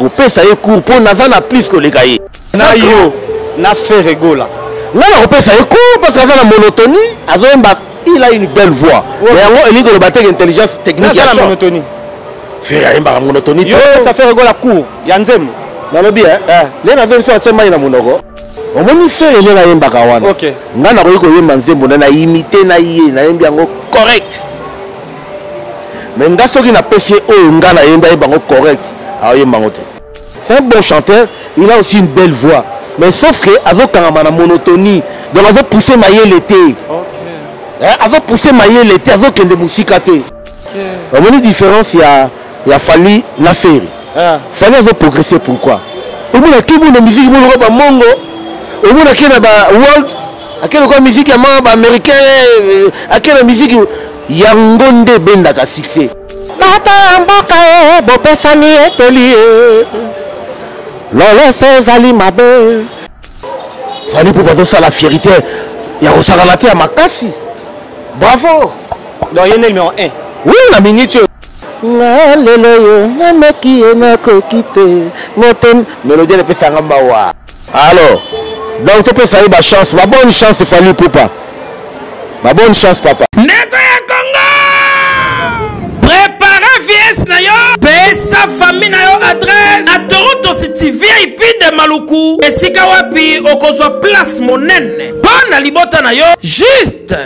kopesa ye cours po naza na plus koleka ye na yo na faire regola nga na kopesa ye cours parce que aza na monotonie azoyemba il a une belle voix mais yango elingi koloba te intelligence technique ya monotonie faire ayembaka monotonie yo ça fait regola cours ya nzembo nalobi le nazolisa atie mai na monoko omoni fere ndenge ayembaka wana nga nakoki koyemba nzembo na imite na ye nayembi yango correct mais nga soki napesi ye oyo nga nayembi ayemba yango correct aoyemba yango te c'est un bon chanteur il a aussi une belle voix mais sauf que azokangama na monotonie donc azopousser mayele te azopousser mayele te azokende mosika te omoni différence ya fali na fere fali azoprogresser pourquoi omonaki mona musique monoko bamongo omonaki na baworld akende kwa musique ya mama baaméricain akende na musique yango nde ebendaka succès bato ya mboka ye bopesani etoli ye lolese ezali mabe fali mpo bazosala fierité ya kosakana te ya makasi bravo donc ye nde numéro 1 oui na minute nga lelo yo nameki ye nakoki te motem mélodie epesanga mawa alors donc topesa ye bachance babonne chance Fally Ipupa babonne chance papa ndeko ya Congo prépare vs na yo pesa famille na yo adresse na Toronto City VIP de Maluku esika wapi okozwa place monene pona libota na yo juste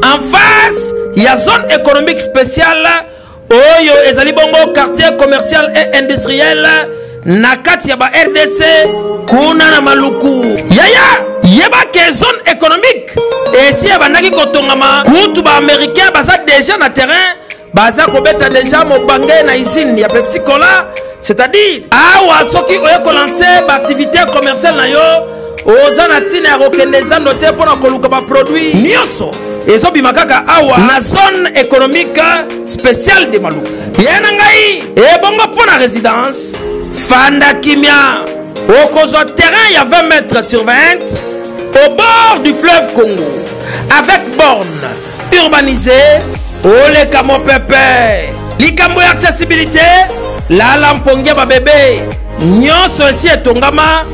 en face ya zone économique spéciale oyo ezali bongo quartier commercial et industriel na kati ya ba RDC kuna na Maluku yaya yeba ke zone économique esi abandaki kotongama kutu ba américain baza déjà na terrain baza kobeta déjà mobange na usine ya Pepsi Cola c'est-à-dire awa soki oye ko lancer ba activité commerciale na yo oza na tina ya kokende zando te pona koluka ba produit nyonso ezobima kaka awa na zone économique spéciale de Maluku yena ngai ebongo pona résidence fanda kimia okozwa terrain ya 20 mètres sur 20 au bord du fleuve Congo avec borne urbanisée oleka mopepe likambo ya accessibilité lala mpongia ba bébé nyonso esi etongama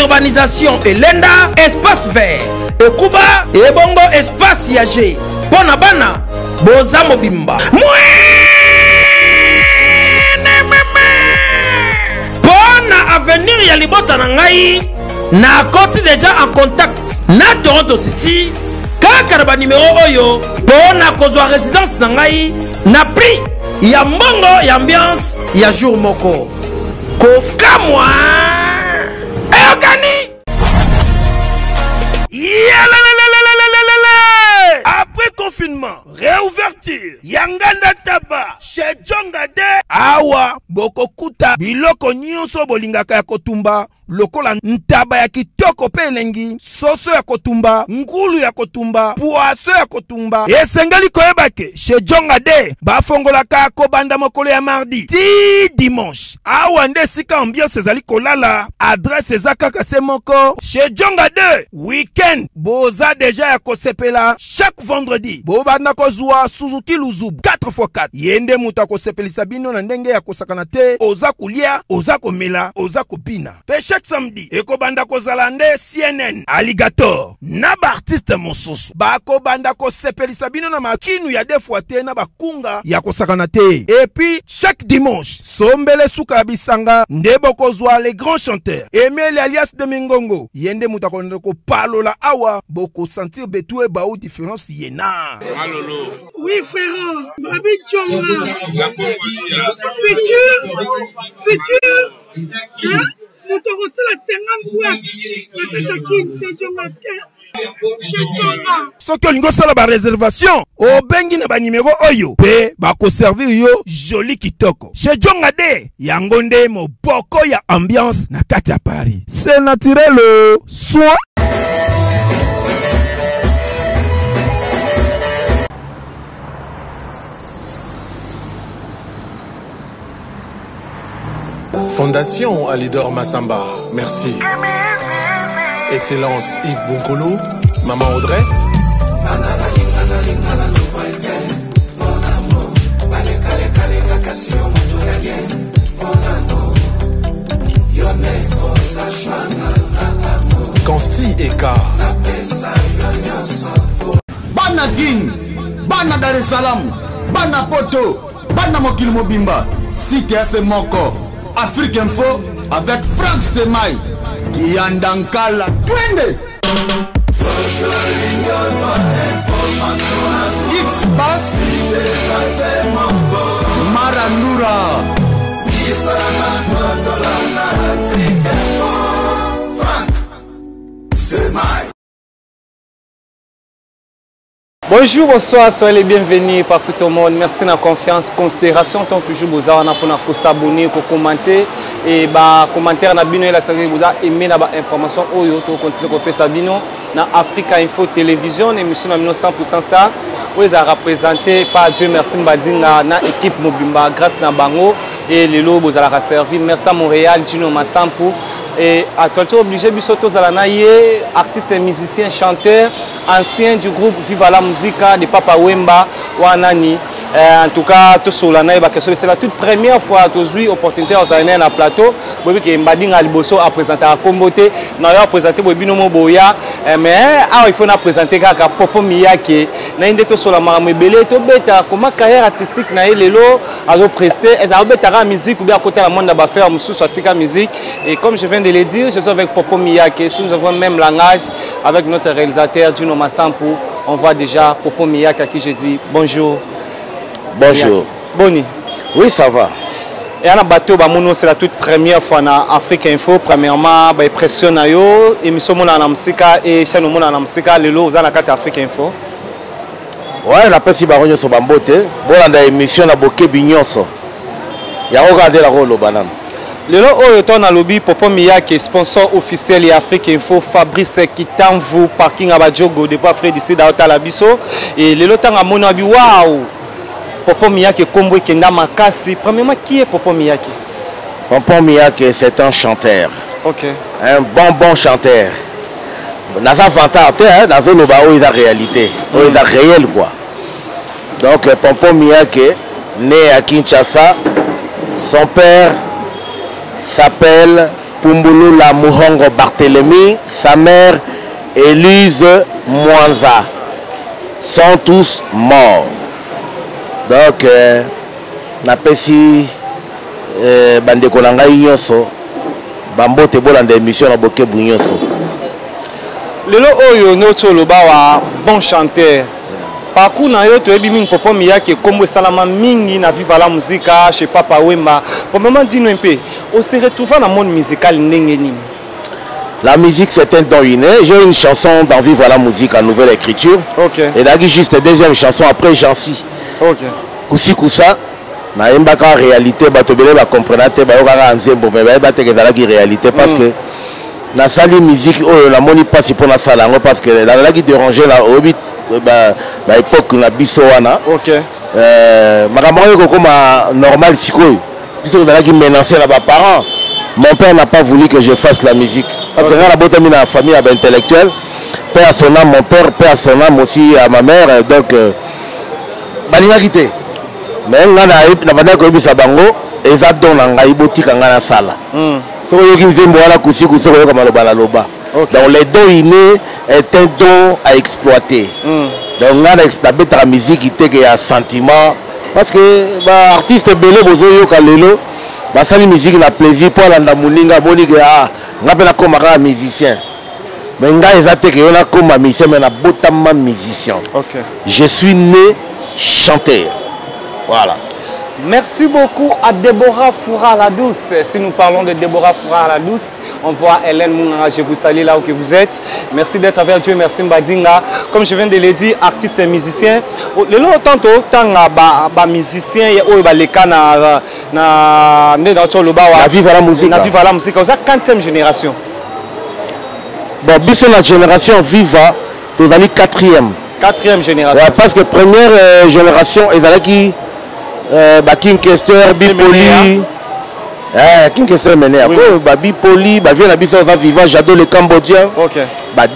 urbanisation elenda espace vert ekuba ebongo espace yage pona bana boza mobimba pona avenir ya libota na ngai na koti déjà en contact na Toronto City kaka na ba numéro oyo pona kozwa résidence na ngai na prix ya mbongo ya ambiance ya jour moko kokamwa eyokani après confinement réouverture yanganda taba chez Jongade awa bokokuta biloko nyonso bolingaka ya kotumba lokola ntaba ya kitoko pe elengi soso ya kotumba ngulu ya kotumba poaso ya kotumba esengeli koyebake chez Jongade bafongolaka kobanda mokolo ya mardi ti dimanche awa nde sika ambiance ezali kolala adresse eza kaka se moko chez Jongade weekend boza deja ya kosepela chaque vendredi bobanda kozwa Suzuki Luzubu 4x4 yende mutu akosepelisa bino na ndenge ya kosakana te oza kulia oza komela oza kopina pe chaque samedi ekobanda kozala nde CNN Alligator na ba artiste mosusu bakobanda kosepelisa bino na makinu ya defwa te na bakunga ya kosakana te et puis chaque dimanche sombele suka ya bisanga nde bokozwa les grands chanteurs Emile alias de Mingongo yende mutu akonde kopalola awa boko sentir betue baou différence yena Malolo. Oui frère, Babi Tchonga. Futur. Hein? Nous te reçons la 50 boîtes. La Katakin, c'est Tchongaske. Soki olingo sala ba réservation obengi na ba numéro oyo pe bako servir yo joli kitoko chez Jongade yango nde moboko ya ambiance na kati ya Paris c'est naturel soit Fondation Alidor Massamba, merci. Excellence Yves Bunkolo, Maman Audrey. Africa. Bana Guine, Bana Dar es Salaam, Bana Poto, Bana Mokil Mobimba, CTF Moko, Afrique Info avec Frank Stemai, Yandankala, Twende. X-Bass, Marandura. Bonjour, bonsoir, soyez les bienvenus par tout le monde. Merci de la confiance, considération, tant toujours vous pour s'abonner, pour commenter et bah commentaire na bino et la vous a aimé la information au yo to continuer ko pesa bino na Africa Info Télévision émission na 100% star où ils a représenté par Dieu merci Mbadinga na équipe Mobimba grâce na bango et les lobos à la servir merci à Montréal Gino Massampu et à toi obligé bisoto zalanaye artiste musicien chanteur ancien du groupe Viva la Musica de Papa Wemba Wanani. En tout cas, tout sur c'est la toute première fois que j'ai eu l'opportunité de un plateau. Je Mbadinga Liboso a présenté à Kombote. Nous avons présenté Bobino Boya. Mais il faut présenter Popo Miyake. Nous avons sur la Maramebele. Comment carrière artistique na lelo a presté. Est-ce que la musique ou bien à côté de la monde va faire la musique. Et comme je viens de le dire, je suis avec Popo Miyake. Nous avons le même langage avec notre réalisateur Gino Massampu. On voit déjà Popo Miyake à qui je dis bonjour. Bonjour. Boni. Oui, ça va. Et à la bateau, c'est la toute première fois dans Afrique Info. Premièrement, pression na yo, émission mona na musika et chaîne mona na musika lelo za na carte Afrique Info. Ouais, la presse baronyo so bambote. Bolanda émission na boke binyonso. Ya regarder la rôle banane. Lelo oyo to na lobby Popo Miyake sponsor officiel et Afrique Info Fabrice Kitamvu parking abadjogo depuis Afrique d'ici da la biso et lelo tanga mona bi waouh. Popo Miyake Kombo Kenda Makasi. Premièrement, qui est Popo Miyake? Popo Miyake, c'est un chanteur. Ok. Un bon chanteur. Dans un fantasme, dans un noba où il a réalité, où il a réel quoi. Donc Popo Miyake, né à Kinshasa, son père s'appelle Pumbulula Muhongo Barthélemy, sa mère Élise Mwanza. Sont tous morts. Donc, na pesi bandeko na ngai nyonso bambote bolanda émission na boke bunyonso. Lelo oyo noto loba wa bon chanteur. Parcours na yo to ebi mingi Popo Miyake kombo salama mingi na Viva la Musica chez Papa Wemba. Pour le moment dis-nous un peu, on se retrouve dans le monde musical ndenge nini? La musique c'est un don inné. J'ai une chanson dans Viva la Musique en nouvelle écriture. Ok. Et là juste deuxième chanson après Jansi. Ok. Kusi kusa na embaka en réalité batobele ba comprendre te ba yoka nzembo mais ba te kezala ki réalité parce que na sali musique oyo na moni pas pour na sala ngo parce que la qui déranger la obi ba époque na biso wana. Ok. Makambo ko koma normal sikoyo. Biso la qui menacer na ba parents. Mon père n'a pas voulu que je fasse la musique. Parce que la botte mina famille intellectuelle. Père à son âme, mon père, père à son âme aussi à ma mère donc balinga quitté. Mais on a na ko bisa bango eza don na ngai botika ngana sala. So yoki mzembo wala kusiku so yoka maloba la loba. Donc les dons innés est un don à exploiter. Donc on a la musique qui te ya sentiment parce que ba artiste belé bozo yoka lelo ba sali musique na plaisir pour la moninga moninga ah ngapela koma ka musicien. Mais ngai eza te ke ona koma musicien mais na botama musicien. OK. Je suis né chanteur. Voilà. Merci beaucoup à Déborah Foura la Douce. Si nous parlons de Déborah Foura la Douce, on voit Hélène Mounara. Je vous salue là où que vous êtes. Merci d'être avec Dieu. Merci Mbadinga. Comme je viens de le dire, artiste et musicien. Le long tantôt, tant que musicien, il y a les cas na Viva la Musique. Na Viva la Musique. C'est la 4e génération. Bon, bis la génération Viva, vous allez 4e. 4e génération. Ouais, parce que première génération, ils allaient qui King Kester, Bipoli. King Kester mené à quoi? Bipoli, vient la biso va vivant, j'adore les Cambodgiens. OK.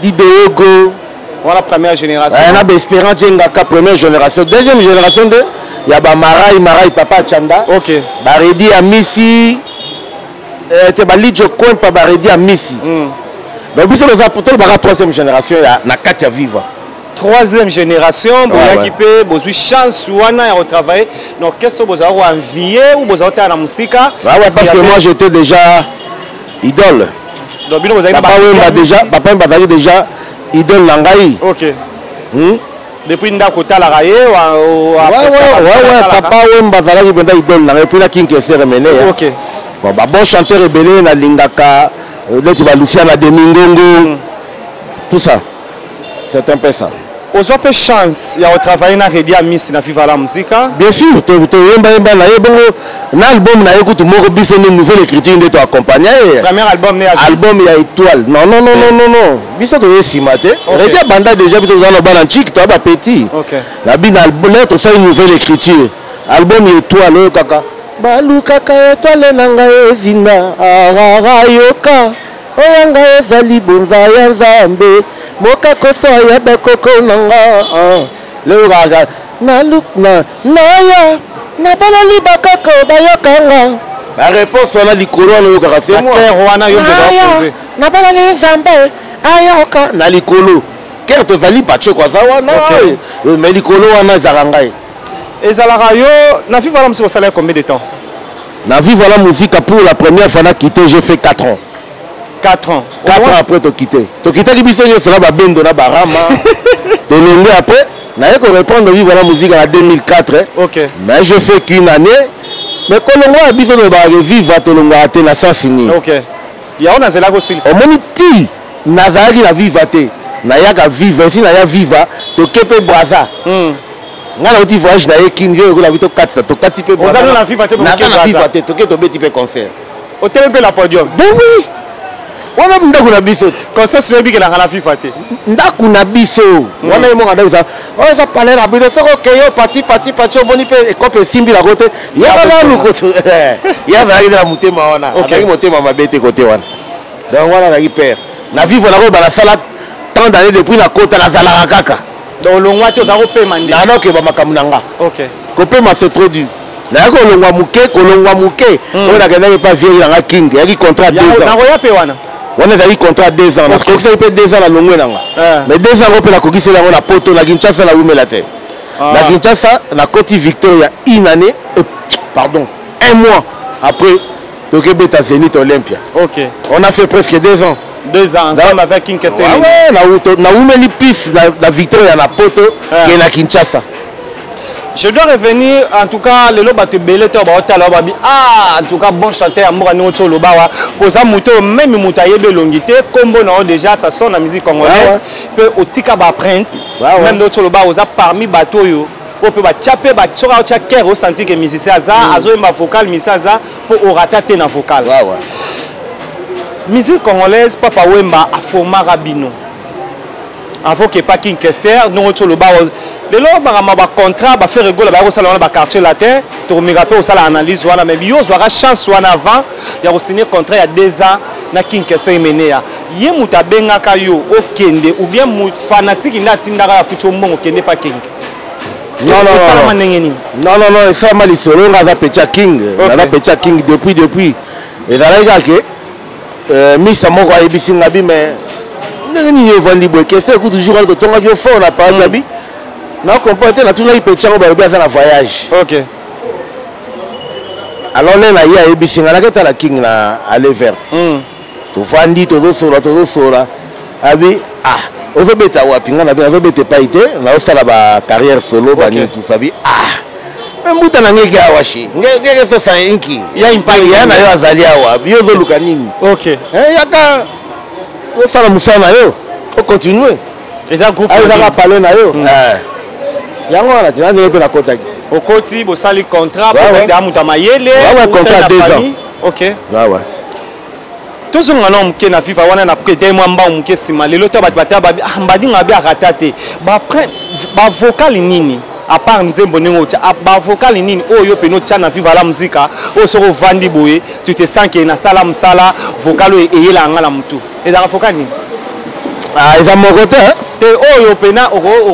Dideogo. Voilà la première génération. On a Espérance Djengaka, première génération. Deuxième génération de il y a Marai Papa Chanda. OK. Baredi à Missy. Te Balidjo Coin pas Baredi à Missy. donc biso nous apportons la troisième génération na Katia Viva. Troisième génération, vous qui peut, vous avez chance de travailler. Donc, qu'est-ce que vous avez envie ou vous avez la musique? Parce que moi j'étais déjà idole. Donc, vous avez papa m'a déjà idole Langaï. Ok. Depuis Ndakota la raye papa m'a déjà idole Langaï. Puis la King s'est remené. Ok. Bon chanteur rebelle na Lingaka, Luciana Domingo, tout ça. C'est un peu ça. Vous avez chance de travailler dans Redi à Miss na Viva la musique? Bien sûr, l'album na écoute moko biso une nouvelle écriture de accompagner. Premier album album ya étoile. Non. Biso to yesimate. Redi banda déjà biso dans bana chic to ba petit. OK. La bin album lettre ça une nouvelle écriture. Album étoile kaka. Balu kaka étoile nanga ezina arara yoka. Oyanga ezali bonza ya Nzambe. Moka koso ya bekoko nanga le raga na lukna na ya na bala libakako bayokanga la réponse on a likolo na yoka c'est moi wana yo de poser na bala les Nzambe ayoka na likolo quel to zali pacho kwa zawa na mais likolo wana zarangai ezalaka yo na Viva la musique au salaire combien de temps na Viva la musique pour la première fois na quitté j'ai fait 4 ans. 4 ans. 4 ans après, tu quitté. Tu quitté qui bisogna cela va bien donner barama. Tu l'as après. N'a pas reprendre vivre la musique en 2004. Ok. Mais je fais qu'une année. Mais quand on a besoin de vivre, tu l'as attaqué na sans fini. Ok. Il y a un azela aussi. Au moins ti nazaki la vivre attaqué. Na yaka vivre si na ya vivre. Tu kepe braza. Ngala uti voyage na yekin yo ko la vito 4 to 4 pe braza. On a la vivre attaqué. Na vivre attaqué. Tu kepe beti pe concert. Au tel peu la podium. Ben oui. Wana mndako na biso concert se biki na kana FIFA te ndako na biso wana yemo ngada usa o ça parler na biso soko keyo parti boni pe ekope simbi la côté ya bana lukoto ya zaki na mutema wana akaki mutema mabete côté wana donc wana na père na vivre na ko bana sala tant d'années depuis na kota na zalaka kaka donc longwa te ozako pe mande na no ke ba makamunanga OK ko pe ma c'est trop dur na ko longwa muke on a gagné pas vieille na King ya ki contrat 2 ans na roya pe wana on a eu contrat 2 ans. Parce que ça fait 2 ans la longue. Mais 2 ans on peut la coquille là on a poto la Kinshasa la Wimela terre. La Kinshasa la Côte Victoria une année pardon 1 mois après donc Beta Zénith Olympia. OK. On a fait presque 2 ans. 2 ans ensemble avec King Castel. Ouais, na Wimeli piste la Victoria na poto qui na Kinshasa. Je dois revenir, en tout cas, le loba te belé te en tout cas, bon chanteur, amour, nous sommes le bawa. Pour ça, même moutaye de longité, comme bon, déjà, ça sonne la musique congolaise. Peut au tika ba print, même notre le bawa, parmi bateau yo. On peut tchaper, tchora, tchaker, au senti que musicien aza, azo ma vocal, musicien aza, pour au ratate na vocal. Musique congolaise, papa wemba, a format rabino. Avant que pas King Kester, nous sommes le bawa. Les gens qui ont contrat, ils font rigoler, ils font le quartier latin, ils font l'analyse, mais ils ont une chance avant, ils ont signé un contrat il y a 2 ans, na King Kester mené. Il y a des gens qui ont okende ou bien des fanatiques qui ont okende pas King. Non, ça m'a dit solo, on a petit King, on a petit King depuis. Et dans les gars, Miss Amoko a été singabi, mais nous avons vendu beaucoup. Qu'est-ce que toujours le temps que fort, on n'a pas d'habit. Non, comporté na tout là il peut tirer au voyage. OK. Alors là il y a ebisi ngala keta la King na aller verte. To fandi to sola. Abi ozo beta wapi ngana be ozo beta pa ite na osala ba carrière solo ba ni tout sabi mbuta na ngeke awashi. Ngeke so sa inki. Ya impact ya na yo azali awa. Biozo luka nini. OK. Yaka osala musana yo. O continuer. Les groupe va parler na yo. Yango na tina ndepe na kota. Okoti bo sali contrat pour faire amuta mayele. Ouais, contrat 2 ans. OK. Ouais. Tout ce ngana mke na FIFA wana na kete mwamba mke sima lelo to batata ba mbadi ngabi aratate. Ba ba vocal nini? À part nzembo ningo ba vocal nini oyo peno tcha na FIFA la muzika o soko vandi boye tu te sens que na sala msala vocal eyela ngala mtu. Ezaka vocal nini? Ils ont mon côté. Oyo pena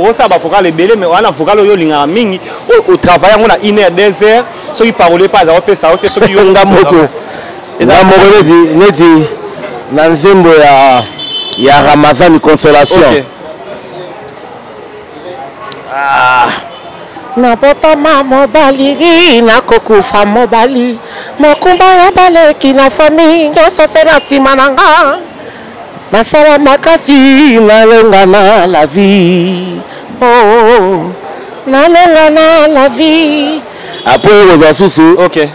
osa ba vocal ebele mais wana vocal oyo linga mingi au travail on a 1 heure 2 heures so il parole pas za opesa ote so yo ngamoko eza moko neti na nzembo Il y a Ramazan Consolation. Ok. Ah. Nabotama mobali nakokufa mobali mokumba ya baleki na famille nyonso se na nsima na nga masala makasi nalengana la vie oh nalengana la vie après kozwa susu ok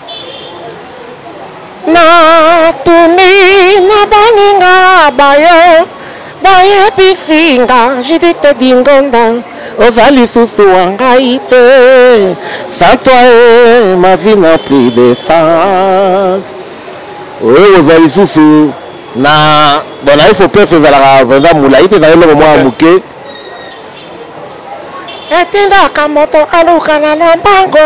natuni na baninga bayo bayebisinga jidite dingonda ozali susu wangai te sans toi ma vie n'a plus de sens oyo ozali susu na bona ifo pesa ozalaka vraimen molai te na eloko mwa moke etindaka moto aluka na lombango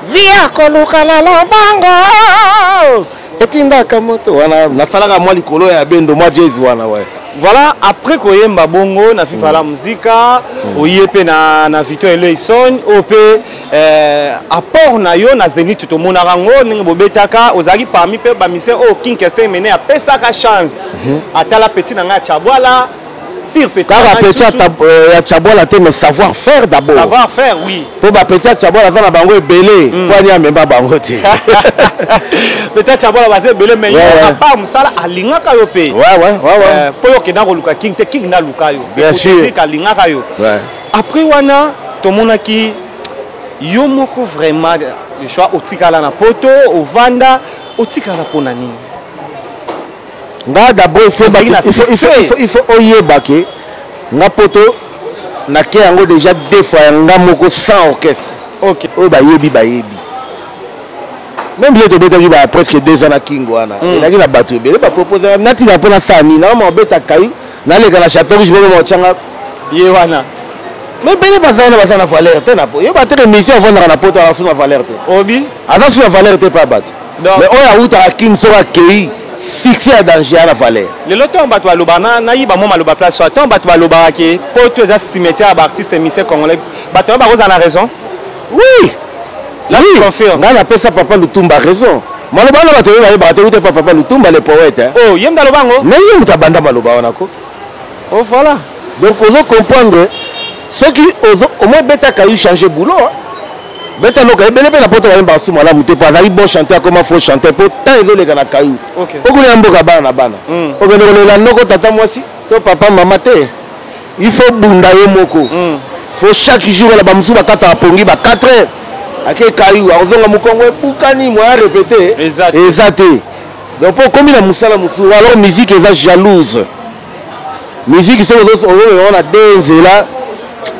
vi akoluka na lombango etindaka moto wana nasalaka mwa likolo ya bendo mwa jazz wana we. Voilà, après koyemba bongo na FIFA la muzika oyepe na Victor Eleison ope apport na yo na Zénith to mona rango ninga bobetaka ozali parmi pe ba mise o King Kester mené a pesaka chance atala petit na nga Chabwala pire petit car petit ya Chabwala te mais savoir faire d'abord savoir faire oui pour ba petit Chabwala za na bango ebele pour nya memba bango te peut-être Chabwala basé belé mais a pas musala alingaka yo pe ouais pour yo kena ko luka King te King na luka yo c'est sûr alingaka yo après wana to mona ki yo moko vraiment le choix otikala na poto ovanda otikala pona nini nga d'abord il faut oyeba ke nga poto na ke yango déjà deux fois nga moko sans orchestre ok o bayebi même bien tobetaki ba presque 2 ans na King wana elaki na bato ebele baproposer natika mpona sani na mabeta kai naleka na Château Rouge boko motianga ye wana mais bele baza na valeur te na po yo bateke mission avondaka na poto aza na valeur te obi aza sur la valeur te pa bato mais oyo awutaka King soki akei fixé à danger à la valeur le loto bato baloba na yiba mo maloba place so ton bato baloba ke poto eza cimetière ba artiste émissaire congolais bato ba roza na raison oui là oui confirme nga na pesa papa Lutumba raison maloba na bato ba te papa Lutumba le poète oh yemda lobango mais yemu tabanda maloba wana ko oh voilà donc ozo comprendre ceux qui au moins beta kayu changer boulot beta no kayu bele na poto ba mba suma la muté pas ali bon chanter comment faut chanter pour tant ezoleka na kayu OK okuli mboka bana okende la noko tata mwasi to papa mama te il faut bunda yo moko faut chaque jour la bamsu bakata apongi ba 4 heures ake kayu azonga mukongo epukani moi répéter exact donc pour comme la musala musu alors musique est jalouse musique c'est on a des là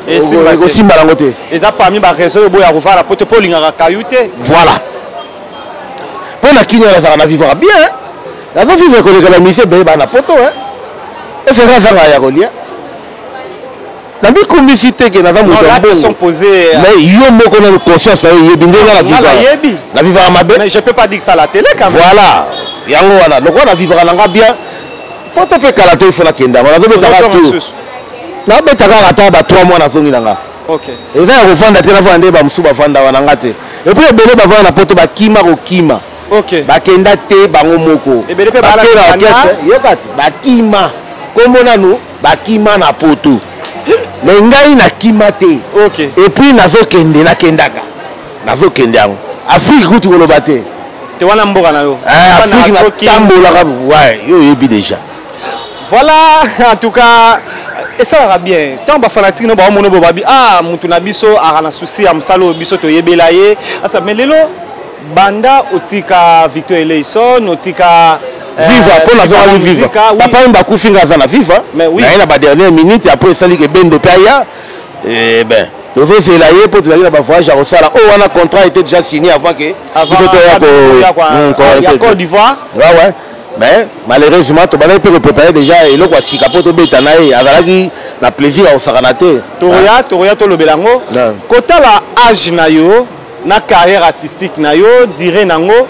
et c'est aussi malangoté et ça parmi ba réseau boya revoir la pote polingaka kayute voilà pour la kinya ça va vivre bien la ça vivre que la musique be ba na poto et c'est ça ya kolia na bi communauté que na za muto bon sont posés mais yo moko na conscience yebi ndenga la vivre la vivre mabe mais je peux pas dire que ça la télé quand même voilà yango wana lokwa na vivre na nga bien poto pe kala te faut la kenda wana zo betaka tout na betaka ata ba 3 mois na zongi nanga OK et ça revendre te na vendre ba musu ba vanda wana ngate et puis ebele ba vanda na poto ba kima ko kima OK ba kenda te bango moko ebele pe ba la orchestre yokati ba kima komona no ba kima na poto mais ngai na kima te OK et puis nazo kende na kendaka nazo kende yango Afrique kuti koloba te te wana mboka na yo Afrique na tambola ka ouais yo yebi déjà voilà en tout cas et ça va bien tant ba fanatique no ba mono bo babi mutu na biso na souci ya msalo biso to yebela ye asa melelo banda otika Victor Eleison otika viva pour la zone viva papa mba kufinga za na viva mais oui na ba dernière minute après sali ke bendo paya et ben donc c'est là pour tu aller na ba voyage à Rosala on a contrat était déjà signé avant que ya Côte d'Ivoire ouais mais malheureusement tu vas pas préparer déjà et le quoi si capoto betana et azalaki na plaisir au saranate toria to lobelango kota la âge na yo na carrière artistique na yo dire nango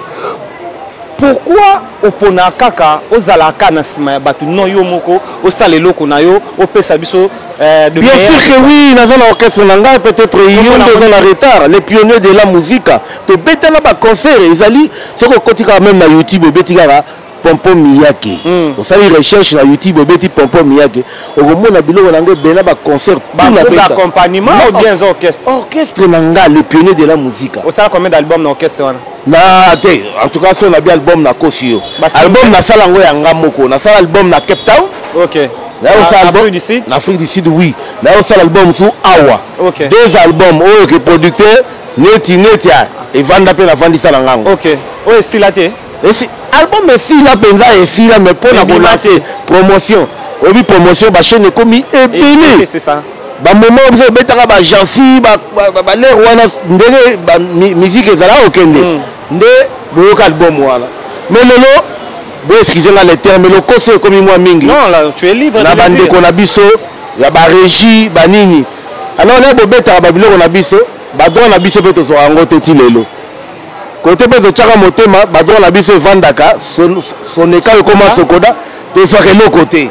pourquoi opona kaka ozalaka na sima ya batu no yo moko osala eloko na yo opesa biso bien sûr que oui dans un orchestre nanga peut-être ils ont dans la retard les pionniers de la musique to betana ba concert ezali ce que kotika même na YouTube betika Pompo Miyake. Vous savez, recherche sur YouTube, obeti Pompo Miyake. Au moment où Bilo Nanga Bena ba concert, tout l'accompagnement ou bien orchestre. Orchestre Nanga, le pionnier de la musique. Vous savez combien d'albums dans l'orchestre? En tout cas, si on a bien album na Kosio. Album na Salango Yanga Moko, na sala album na Cape Town. OK. L'Afrique du Sud? L'Afrique du Sud, oui. Là, on a l'album sur Awa. OK. 2 albums, oh, que producteur, Neti, et Vanda Pe la Vandi Salangang. OK. Oui, c'est la thé. Et si album est fil là, Penza est fil là, mais pour la promotion. Oui, promotion, ma chaîne est commis et béni. C'est ça. Bah, moment où vous avez ba jansi, ba l'air wana, ndenge, ba musique est là, ok, ndé, le album wana. Mais le lot, bon, excusez-moi les termes, mais le cours c'est comme moi mingi. Non, là, tu es libre. La bande qu'on a biso, la régie, banini. Alors là, bon, bête à Babylone, on a biso, badron a biso peut-être sur un côté tilelo. Côté peut être chara motema, badron a biso vandaka, son écart commence au coda, tout soit que l'autre côté.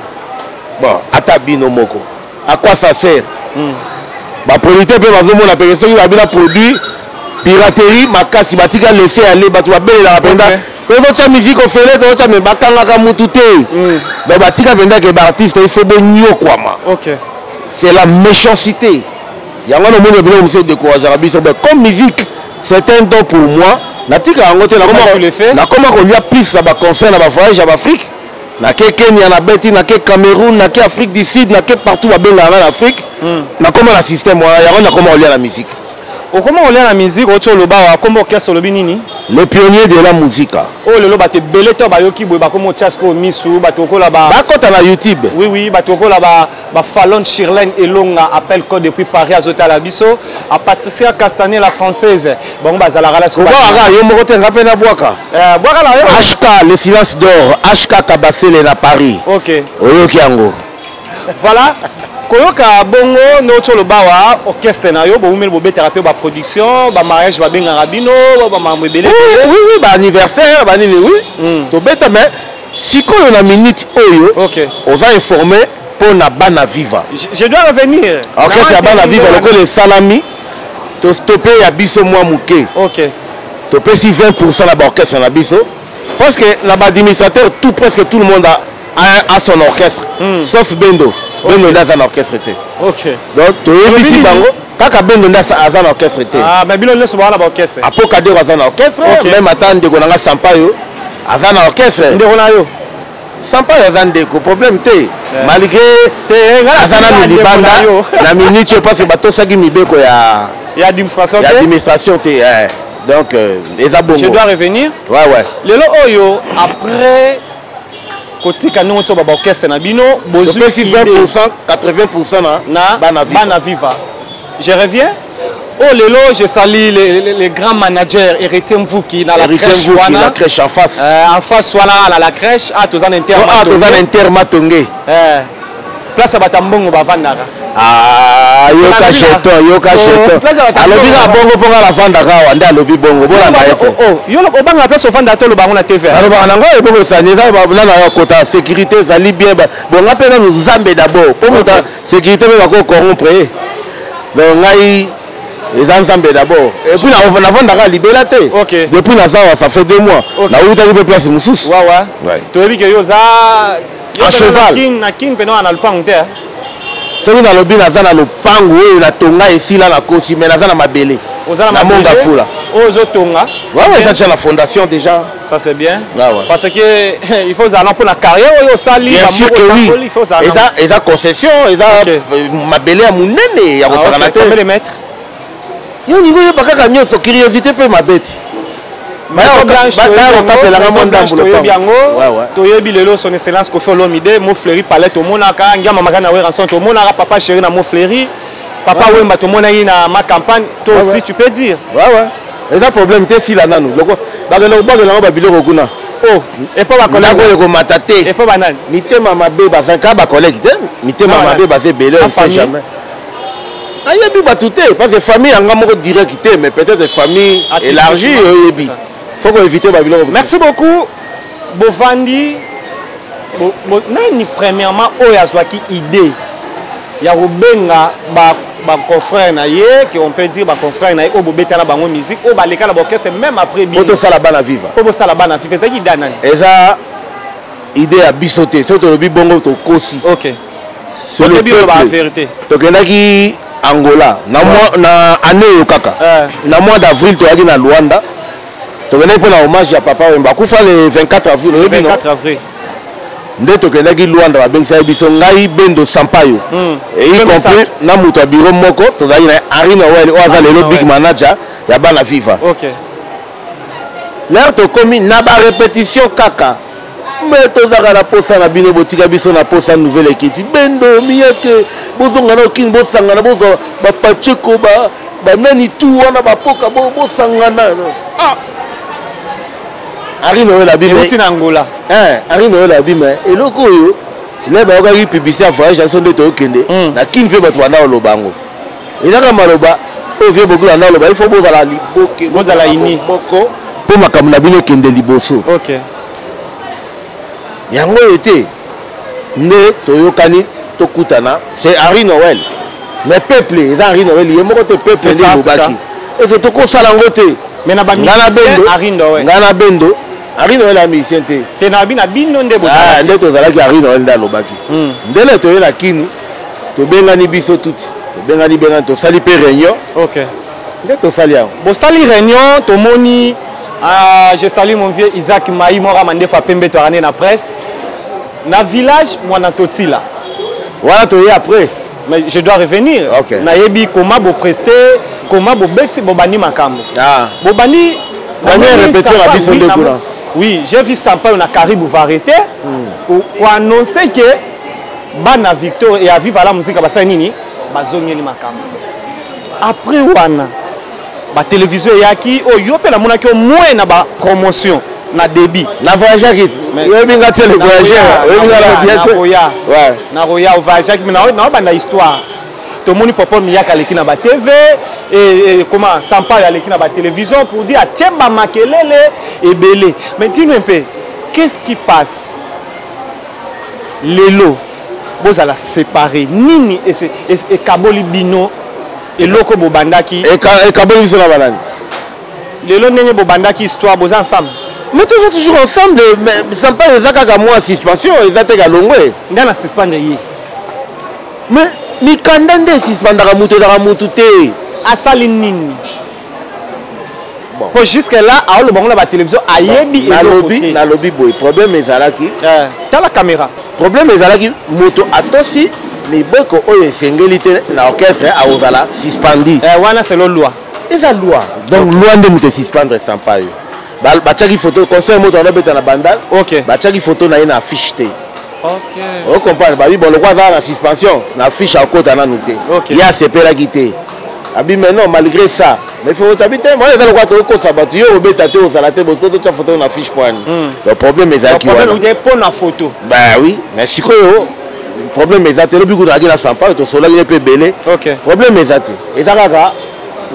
Bon, atabino moko. À quoi ça sert? Bah, polité peut avoir mon appellation, il a bien produit, piraterie, ma casse, il va laisser aller, bah, tu vas bien la penda. La musique au fait, mais batanga mutute. Mais batika penda que l'artiste il faut bonio quoi ma. OK. C'est la méchanceté. Il y a un moment où on se décourage comme musique, c'est un don pour moi. Natika angote na comment tu le fais? Na comment on lui a plus ça va concert na voyage à Afrique. Na ke Kenya na Beti na ke Cameroun na ke Afrique du Sud na ke partout à benga en Afrique. Na comment le système il y a comment on lit la musique. Comment on lit la musique au Tcholoba comme orchestre Lobinini? Le pionnier de la musique. Oh le loba te belé to ba yoki boy ba comme Chasko Misu ba toko là ba. Ba kota na YouTube. Oui oui ba toko là ba Fallon Shirlène Elonga appelle code depuis Paris à Zota la biso à Patricia Castanet la française. Bon ba za la relation. Ko ba yo mo kote ngape na boaka. Boaka la HK le silence d'or, HK Kabasele na Paris. OK. Oyoki yango. Voilà. Koyoka bongo no tcholo bawa orchestre na yo bo umel bo thérapie ba production ba mariage ba benga rabino ba mamwebele. Oui ba anniversaire ba nini oui. To beta mais si ko na minute oyo OK. On va informer pour na bana viva. Je dois revenir. Orchestre ya bana viva loko le salami to stopper ya biso moi muke. OK. To pesi 20% la orchestre na biso parce que la administrateur tout presque tout le monde a son orchestre sauf Bendo. Bendo dans un orchestre. OK. Donc, tu es ici, Bango. Quand Bendo dans un orchestre. Ah, mais Bilo ne se voit dans l'orchestre. Après, quand tu es dans un orchestre, même attendre de Gonanga Sampayo, à un orchestre. Ndegonayo. Sampayo, à un déco. Problème, t'es. Malgré. Azana Libanda, la minute, je pense que bateau Sagi Mibeko, il y a administration. Il y a administration, t'es. Donc, les abonnés. Je dois revenir. Ouais. Le lo Oyo, après. Kotika non to ba orchestre na bino bozu 20% 80% na bana viva. Je reviens. Oh lelo je salue les grands managers Héritier Mvuki dans la crèche wana. La crèche en face. En face voilà la crèche à tozan inter. Ah tozan inter matongé. Place batambongo bavandaka. Ah yoka cheton. Alobi za bongo ponga la vandaka wanda alobi bongo bona maete. Yo lo banga place ofanda to lo bango na TV. Alors bana ngo ebongo saneza babula na kota sécurité zali bien bon ngapena nzambe d'abord. Pour muta sécurité ba ko corrompre. Donc ngai nzambe d'abord. Et puis na vandaka libéra te. Depuis na zawa ça fait 2 mois. Na uta libe place mususu. Ouais. To ebi ke yo za à cheval. Na king peno na lupango te. Soki na lobi naza na lopango oyo na tonga esila na kosi mais naza na mabele. Na monga fula. Ozo tonga. Ouais, ça c'est la fondation déjà. Ça c'est bien. Ouais. Parce que il faut ça pour la carrière oyo sali. Bien sûr que oui. Il faut ça. Et ça concession, et ça mabele à munene ya kosakana te. Combien de mètres? Yo niveau yo bakaka nyoso curiosité pe mabeti. toyebi lelo son excellence Kofi Olomide mo fleuri palette omonaka ngama makana we ranson tomonaka papa chéri na mo fleuri papa wemba tomona yi na ma campagne toi aussi tu peux dire et ça problème te si la nanu loko bagelo bagelo ba biloko kuna et pas ba collègue ko matate et pas banane mitema mabe ba zanka ba collègue mitema mabe ba ze belé on sait jamais ayebi batute parce que famille anga moko direct mais peut-être famille élargie yebi. Faut qu'on évite Babylone. Merci beaucoup. Bovandi. Nani premièrement oyazwaki idée. Ya rubenga ba confrère na ye que on peut dire ba confrère na ye o bobeta na bango musique o ba leka na orchestre même après bien. Poto sala bana viva. Poto sala bana viva zaki danani. Eza idée à bisoter surtout le bongo to kosi OK c'est le la vérité donc endaki Angola na année kaka na mois d'avril to yaki na Luanda to venait pour la hommage à papa Wemba kufa le 24 avril le 24 avril nde to kendaki Luanda ba bengisa biso ngai Bendo Sampayo et y compris na muto ya bureau moko to zali na Henri Noël o azali le big manager ya bana FIFA OK l'air to komi na ba répétition kaka mais tozaka na posa na bino botika biso na posa nouvelle équipe Bendo miyeke bozonga na king bosangana bozo ba pacheko ba nani tout wana ba poka bosangana Henri Noël abime na Angola Henri Noël abime eloko oyo le ba okaki publicité voyage chanson de to kende na king pe bato bana olobango ezaka maloba o vie beaucoup na oloba il faut bozala liboke bozala ini boko po makambo na bino kende liboso OK yango été ne toyokani tokutana c'est Henri Noël mais peuple eza Henri Noël ye moko te peuple nde lobaki et c'est toko sala ngote mais na ba Henri Noël ngana Bendo Henri Noël a musicien te na bino nde bozala nde tozalaki Henri Noël nda lobaki ndele toye na kini tobengani biso tuti tobengani tosali pe réunion OK nde tosali yango bosali réunion tomoni je salue mon vieux Isaac Maï mora mandefa pembe to rané na presse na village mwana totila voilà toye après mais je dois revenir OK na yebi comment bo prester comment bo beti bo bani makambo bo bani première répétition la biso de courant oui j'ai vu Sampaio na Caribou va arrêter pour annoncer que bana Victor et à vivre la musique ba nini bazongeli makambo après wana ba télévision yaki oyo pe la monaki au moins na ba promotion na débit na voyageur qui yo binga tele voyageur yo binga la bientôt ouais na roya voyageur qui na ba histoire to moni papa miyaka leki na ba TV et comment Sampaio leki na ba télévision pour dire tiemba makelele et belé mais dis-nous un peu qu'est-ce qui passe lelo bozala séparé nini et kaboli bino et loko bobandaki et kaboli biso na banani lelo ndenge bobandaki histoire boza ensemble mais tous toujours ensemble mais Sampaio ezaka moi suspension ezateka longwe ngana suspendre yi mais mikanda nde suspendaka mutu te asali nini bon pour jusque là aolo bango na ba télévision ayebi et na lobby boy problème ezalaki ta la caméra problème ezalaki moto atosi mibeko oyo esengeli te na orchestre aozala suspendi wana c'est loi eza loi donc loi nde moto suspendre Sampaio batiaki photo concert moto anobeta na bandal OK batiaki photo na ye na affiche te OK o comprendre babi bon lokwa azala na suspension na affiche akota nanu te ye asepelaki te abi mais non malgré ça mais faut tabi te moi eza lokwa tokosa bato yo obeta te ozala te bosiko totya photo na affiche poani le problème ezalaki wana po na photo bah oui mais sikoyo problème eza te lobi kutaki na Sampaio tosolaki ye mpe ebele problème eza te eza kaka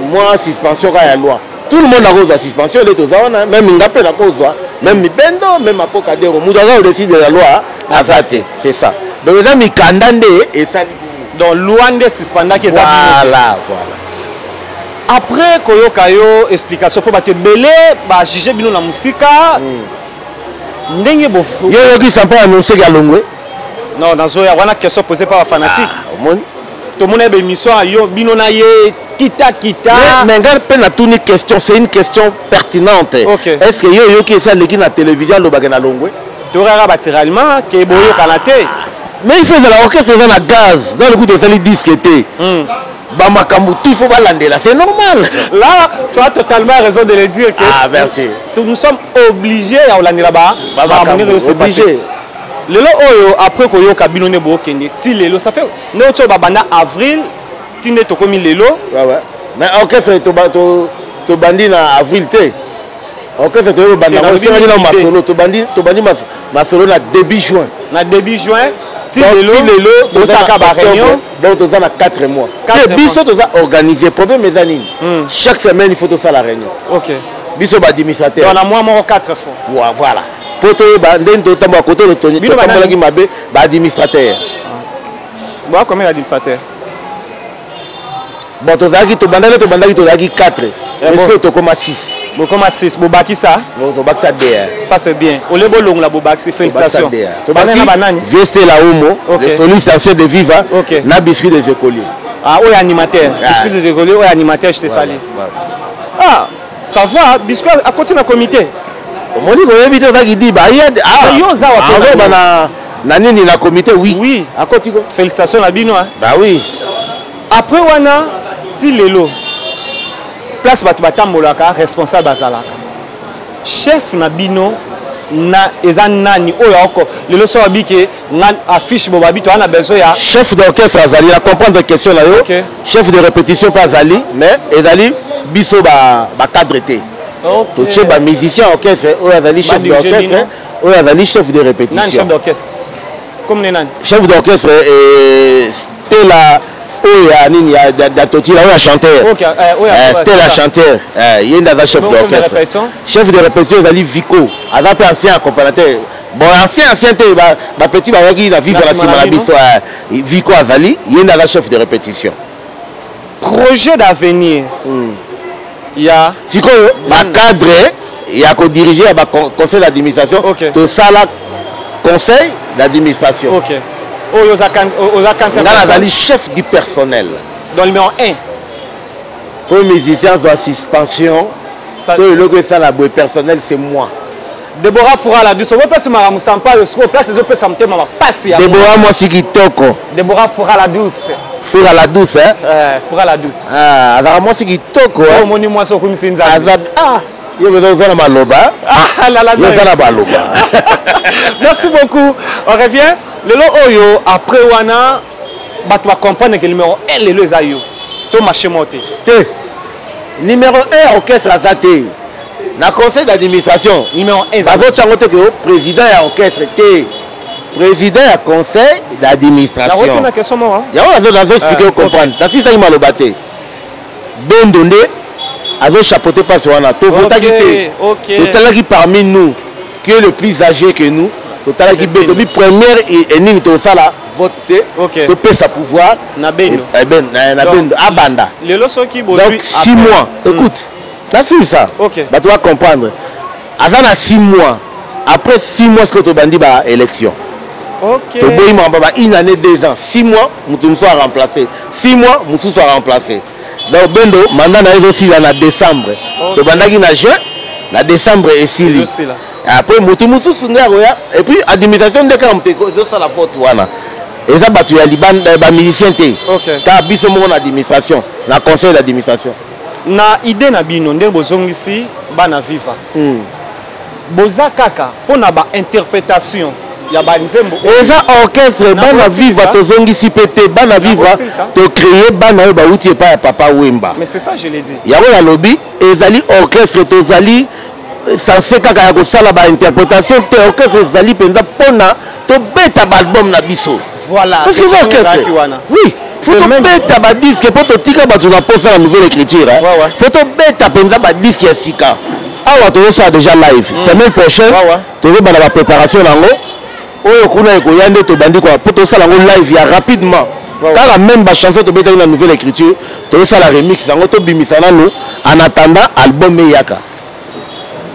moi suspension kaka ya loi tout le monde a cause de suspension les deux ans même ngapé na cause même Bendo même apoka dero mutu aza décide de la loi azate c'est ça donc les amis kandande et ça donc loi nde suspendaki eza voilà après koyoka yo explication po bato belé ba juger bino na musika ndenge bo yo ki Sampaio annoncer ya longwe non dans ya wana question posée par fanatique tout le monde a émission yo bino na ye kita mais regarde pe na tuni question c'est une question pertinente est-ce que yo qui ça leki na télévision lo bagana longwe to rara batiralement ke boyo kanate mais il faut de la orchestre na gaz dans le coup de sali disque té ba makambu tout il faut balandela c'est normal là tu as totalement raison de le dire que merci nous sommes obligés à landela ba obligé lelo oyo après koyoka bino ne bo kende ti lelo ça fait no to babanda avril tinde to komi lelo ouais mais orchestre to bandi na avril te orchestre to banda na masolo to bandi masolo na début juin ti lelo to saka ba réunion donc to za na 4 mois biso to za organiser problème eza nini chaque semaine il faut to ça la réunion OK biso ba administrateur on a moins 4 fois voilà poto ba ndendo tamba côté le toni tambola ki mabe ba administrateur bon combien d'administrateurs bon to zaki to bandaki to zaki 4 parce que to comme 6 Comment c'est Bobaki ça? Bobaki ça DR. Ça c'est bien. Olebo long la Bobaki, félicitations. Bobaki Veste la Homo, le sollicitateur de Viva, na biscuit des écoliers. Ah oui, animateur. Biscuit des écoliers, oui, animateur, je te salue. Ah, ça va, biscuit à côté de comité. On dit qu'on invite ça qui dit bah il y a nani na comité oui. À côté quoi. Félicitations la bino hein. Bah oui. Après wana ti lelo. Place batu batambolaka responsable bazalaka. Chef na bino na eza nani oyo oko lelo so abike na affiche bo babito ana besoin ya chef d'orchestre azali la comprendre question là yo. Chef de répétition pas azali mais ezali biso ba cadre té. OK. Tu es musicien orchestre oyo azali chef d'orchestre oyo azali chef de répétition. Nan chef d'orchestre. Comme les nan. Chef d'orchestre Stella oya nini ya Toti là oya chanteur. OK. Stella chanteur. Yenda va chef d'orchestre. Chef de répétition azali Vico. Azapé ancien accompagnateur. Bon ancien té ba petit ba yaki na vivre la sima biso Vico azali yenda va chef de répétition. Projet d'avenir. Il y a Vico ba cadre il y a ko diriger ba conseil d'administration. To sala conseil d'administration. OK. Nazali chef du personnel. Dans le numéro 1. Pour les musiciens en suspension, tout le personnel c'est moi. Déborah Foura la douce. On peut se marrer Moussampa, le score place les autres samedi mama passer. Déborah moi si kitoko. Déborah Foura la douce. Foura la douce hein. Foura la douce. Ah, alors moi si kitoko. Oh mon moi so comme sinza. Ah, yo besoin na maloba. Ah la la. Yo za na maloba. Merci beaucoup. On revient. Lelo oyo après wana batu va comprendre que le numéro 1 lelo ezayo. To marché monter. Numéro 1 orchestre azate. Na conseil d'administration numéro 1 bazo changote que président ya orchestre té. Président ya conseil d'administration. La retourne question moi. Ya on a expliquer comprendre. Ta si ça il m'a le batté. Bendonde avait chapeauté pas sur wana. To vota qui total qui parmi nous qui est le plus âgé que nous. Total qui depuis première et nini to sala vote té. To peut sa pouvoir na bendo. Na bendo abanda. Le loso qui bozu. Donc 6 mois. Écoute. Ça c'est ça. Bah tu vas comprendre. Avant 6 mois. Après 6 mois ce que tu bandi ba élection. OK. Tu boy mamba une année 2 ans. 6 mois mutu soit remplacé. 6 mois mutu soit remplacé. Donc bendo mandat na aussi en décembre. Tu bandaki na juin, na décembre et sili. Après mutu sundaroya et puis administration de quand tu ça la faute wana. Et ça batu ya liban ba musicien té. Ta biso mon administration, la conseil d'administration. Na idée na bino ndenge bozongisi bana viva. Boza kaka pona ba interprétation ya ba nzembo. Eza orchestre bana viva tozongisi pété bana viva to créer bana ba uti pa ya papa Wemba. Mais c'est ça je l'ai dit. Ya la lobby ezali orchestre tozali censé kaka ya ko sala ba interprétation te orchestre ezali penza pona to beta ba album na biso. Voilà. Parce que c'est orchestre. Oui. Faut que beta ba disque pour to tika ba tu na posa la nouvelle écriture hein. Faut que beta penza ba disque ya sika. Ah tu ça déjà live. Semaine prochaine tu veux ba la préparation nango. Oyo kuna eko yande to bandi quoi pour to ça nango live ya rapidement. Car même ba chanson to beta une nouvelle écriture, tu ça la remix nango to bimisa nanu en attendant album yaka.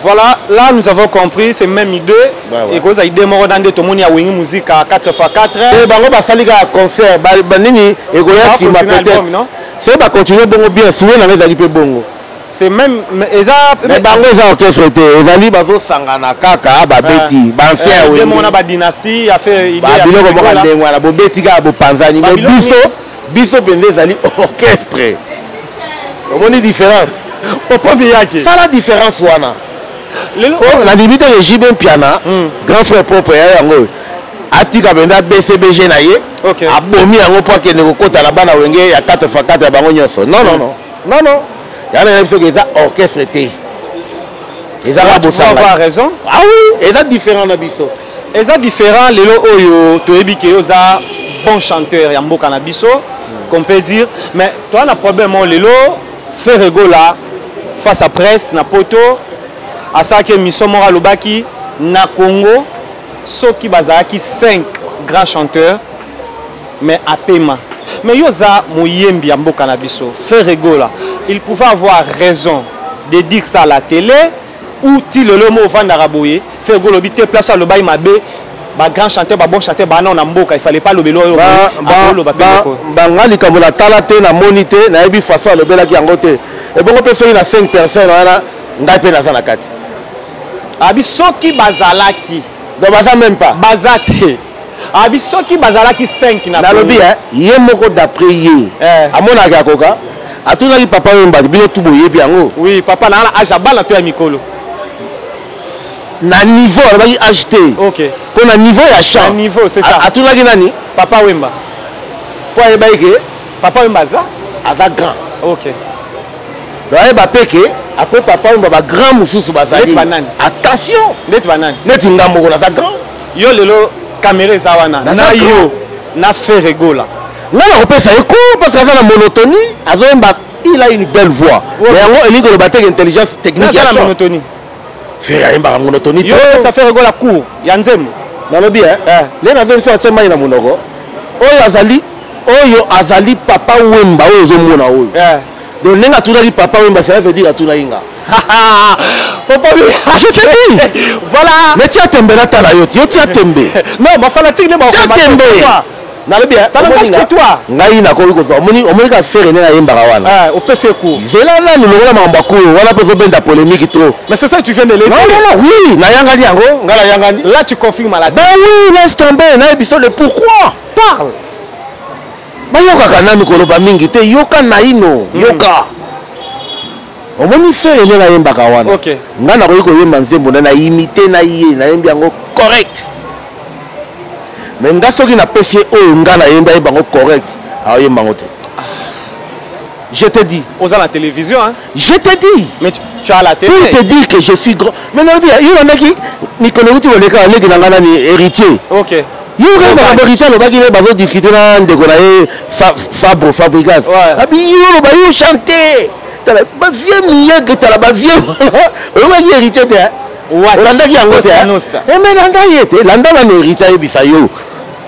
Voilà, là nous avons compris, c'est même idée. Et que ça idée moro dans tout le monde y a wingi musique à 4x4. Et bango ba salika concert, ba nini et ko ya si ma peut-être. C'est ba continuer bongo bien, souvent na les ali pe bongo. C'est même mais bango za orchestre té, ezali bazo sangana kaka ba beti, ba ancien oui. Demona ba dynastie a fait idée. Ba biloko mo ka ndengwa na bo beti ka bo panzani, mais biso bende ezali orchestre. On dit différence. Papa biyaki. Ça la différence wana. La limite de Jibin Piana, grand frère propre, Atika Benda BCBG Naye, Abomi en opéra qui ne compte à la bande à Wenge, il y a 4x4 à Bangonioso. Non, non, non. Non, non. Il y a même chose qui est orchestré. Ils ont raison. Ah oui, ils sont différents d'Abisso. Ils sont différents, les Oyo, Toebike, ils sont bons chanteurs, Yambo Canabiso, qu'on peut dire. Mais toi, le problème, les fait rigoler face à presse, na poto. À ça que Misomora Lobaki, na Congo, ceux qui bazaki 5 grands chanteurs, mais à paiement. Mais Yoza Mouyembi Ambo Canabiso, fait rigola. Il pouvait avoir raison de dire ça à la télé ou ti le mot vendre boye fait go lobi te place le bail mabe ba grand chanteur ba bon chanteur ba na mboka il fallait pas le belo ba ngali kamola tala te na monité na yebi façon le bela ki yango te et bon peut faire na 5 personnes wana ngai pe na za na kati abi soki bazalaki donc baza même pas bazate abi soki bazalaki 5 na lobi ye moko d'après ye amona ka koka atuna papa wemba bino tout boye biango oui papa na âge bala to ya mikolo na niveau on va y acheter OK pour na niveau ya champ na niveau c'est ça atuna ki nani papa wemba pour y baike papa wemba za ava grand OK donc ba peke après papa wemba ba grand mususu bazali attention net banane net ngambo na za grand yo lelo caméra za wana na yo na faire regola non on peut ça écho parce que ça la monotonie azomba il a une belle voix mais yango elingo le bateke intelligence technique ya la monotonie faire une monotonie yo ça fait regola court ya nzembo na lobi les na version tchema ina monoko oyo azali papa wemba oyo zomona oyo donc nenga tunaki papa wemba ça veut dire atuna inga papa je te dis voilà mais tu as tembe na tala yo tu as tembe non ma fanatique ne ma tembe na lobi ça ne marche que toi ngai na ko ko omoni ka faire na yemba wana au PC court zela na ni lokola mamba ko wala peut benda polémique trop mais c'est ça que tu viens de le dire non oui na yanga yango ngala yanga là tu confirmes la ben oui laisse tomber na biso le pourquoi parle bayoka kana mikolo ba mingi te yoka na ino yoka omoni faire na yemba wana OK ngana ko yemba nzembo na imiter na ye na yembi yango correct mais nga soki na pesi oyo nga na yemba bango correct ayemba ngote je te dis aux à la télévision hein je te dis mais tu as la télé pour te dire que je suis grand mais non bien il y en a qui Nicolas tu le cas ngi ngana ni héritier OK yo ka ba Richard ba ki ne bazo discuter na ndeko na ye Fabricas abi yo ba yo chanter tala ba vieux mieux que tala ba vieux o ba héritier te olanda ki yango te mais landa yete landa na héritier bisa yo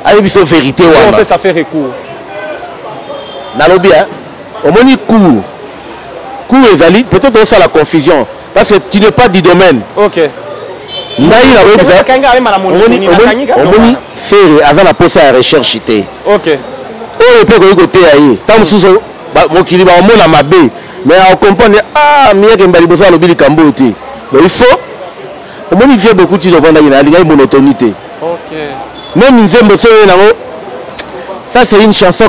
ayi biso vérité wana on peut ça faire recours na lobi omoni cours ezali peut-être aussi la confusion parce que tu n'es pas du domaine OK ngai na lobi ça omoni faire aza na posa ya recherche te OK oyo pe ko côté ayi tam suso mokili ba mona mabe mais on comprend mieux que mbali bosa lobi likambo te mais il faut omoni vie beaucoup tu devant na linga monotonité OK même nzembo so nango ça c'est une chanson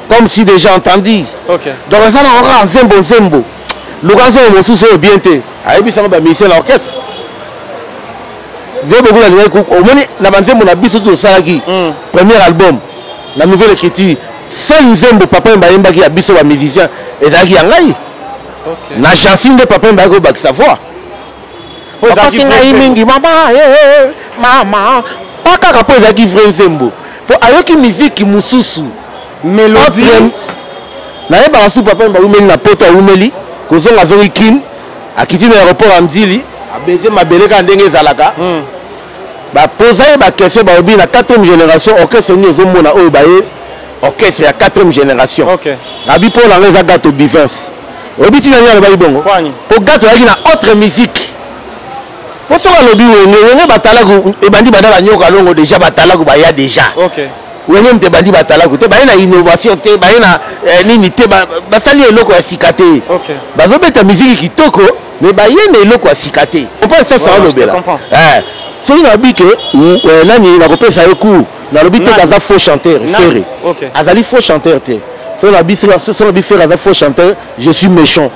comme si déjà entendu OK donc ça na encore nzembo lukanzo mosusu bien te ayebi sango ba mission na orchestre vie beaucoup la linga omoni na banzembo na biso to salaki premier album la nouvelle écriture seul nzembo papa mbayemba ki ya biso ba musicien ezaki yangai OK na chanson de papa mbayeko ba sa voix papa singa mingi mama paka kapo ezaki vrai nzembo po ayoki musique mususu mélodie na yeba kasu papa mba umeli na poto umeli kozonga zongi kin akiti na aéroport amzili abeze mabeleka ndenge ezalaka ba poser ba question ba obi na 4e génération orchestre ni ezomona oyo baye orchestre ya 4e génération OK abi po la ngeza gato bivence obi tina nyalo bayi bongo po gato yaki na autre musique po soka lobi wenge batalaku ebandi badala nyoka longo déjà batalaku baya déjà OK wenge mte bandi batalaku te baye na innovation te baye na nini te basali eloko ya sika te bazobeta musique kitoko mais baye na eloko ya sika te on pense ça ça lobela soki nabi ke nani nakopesa ye cours nalobi te aza faux chanteur fere azali faux chanteur te soki nabi fere aza faux chanteur je suis méchant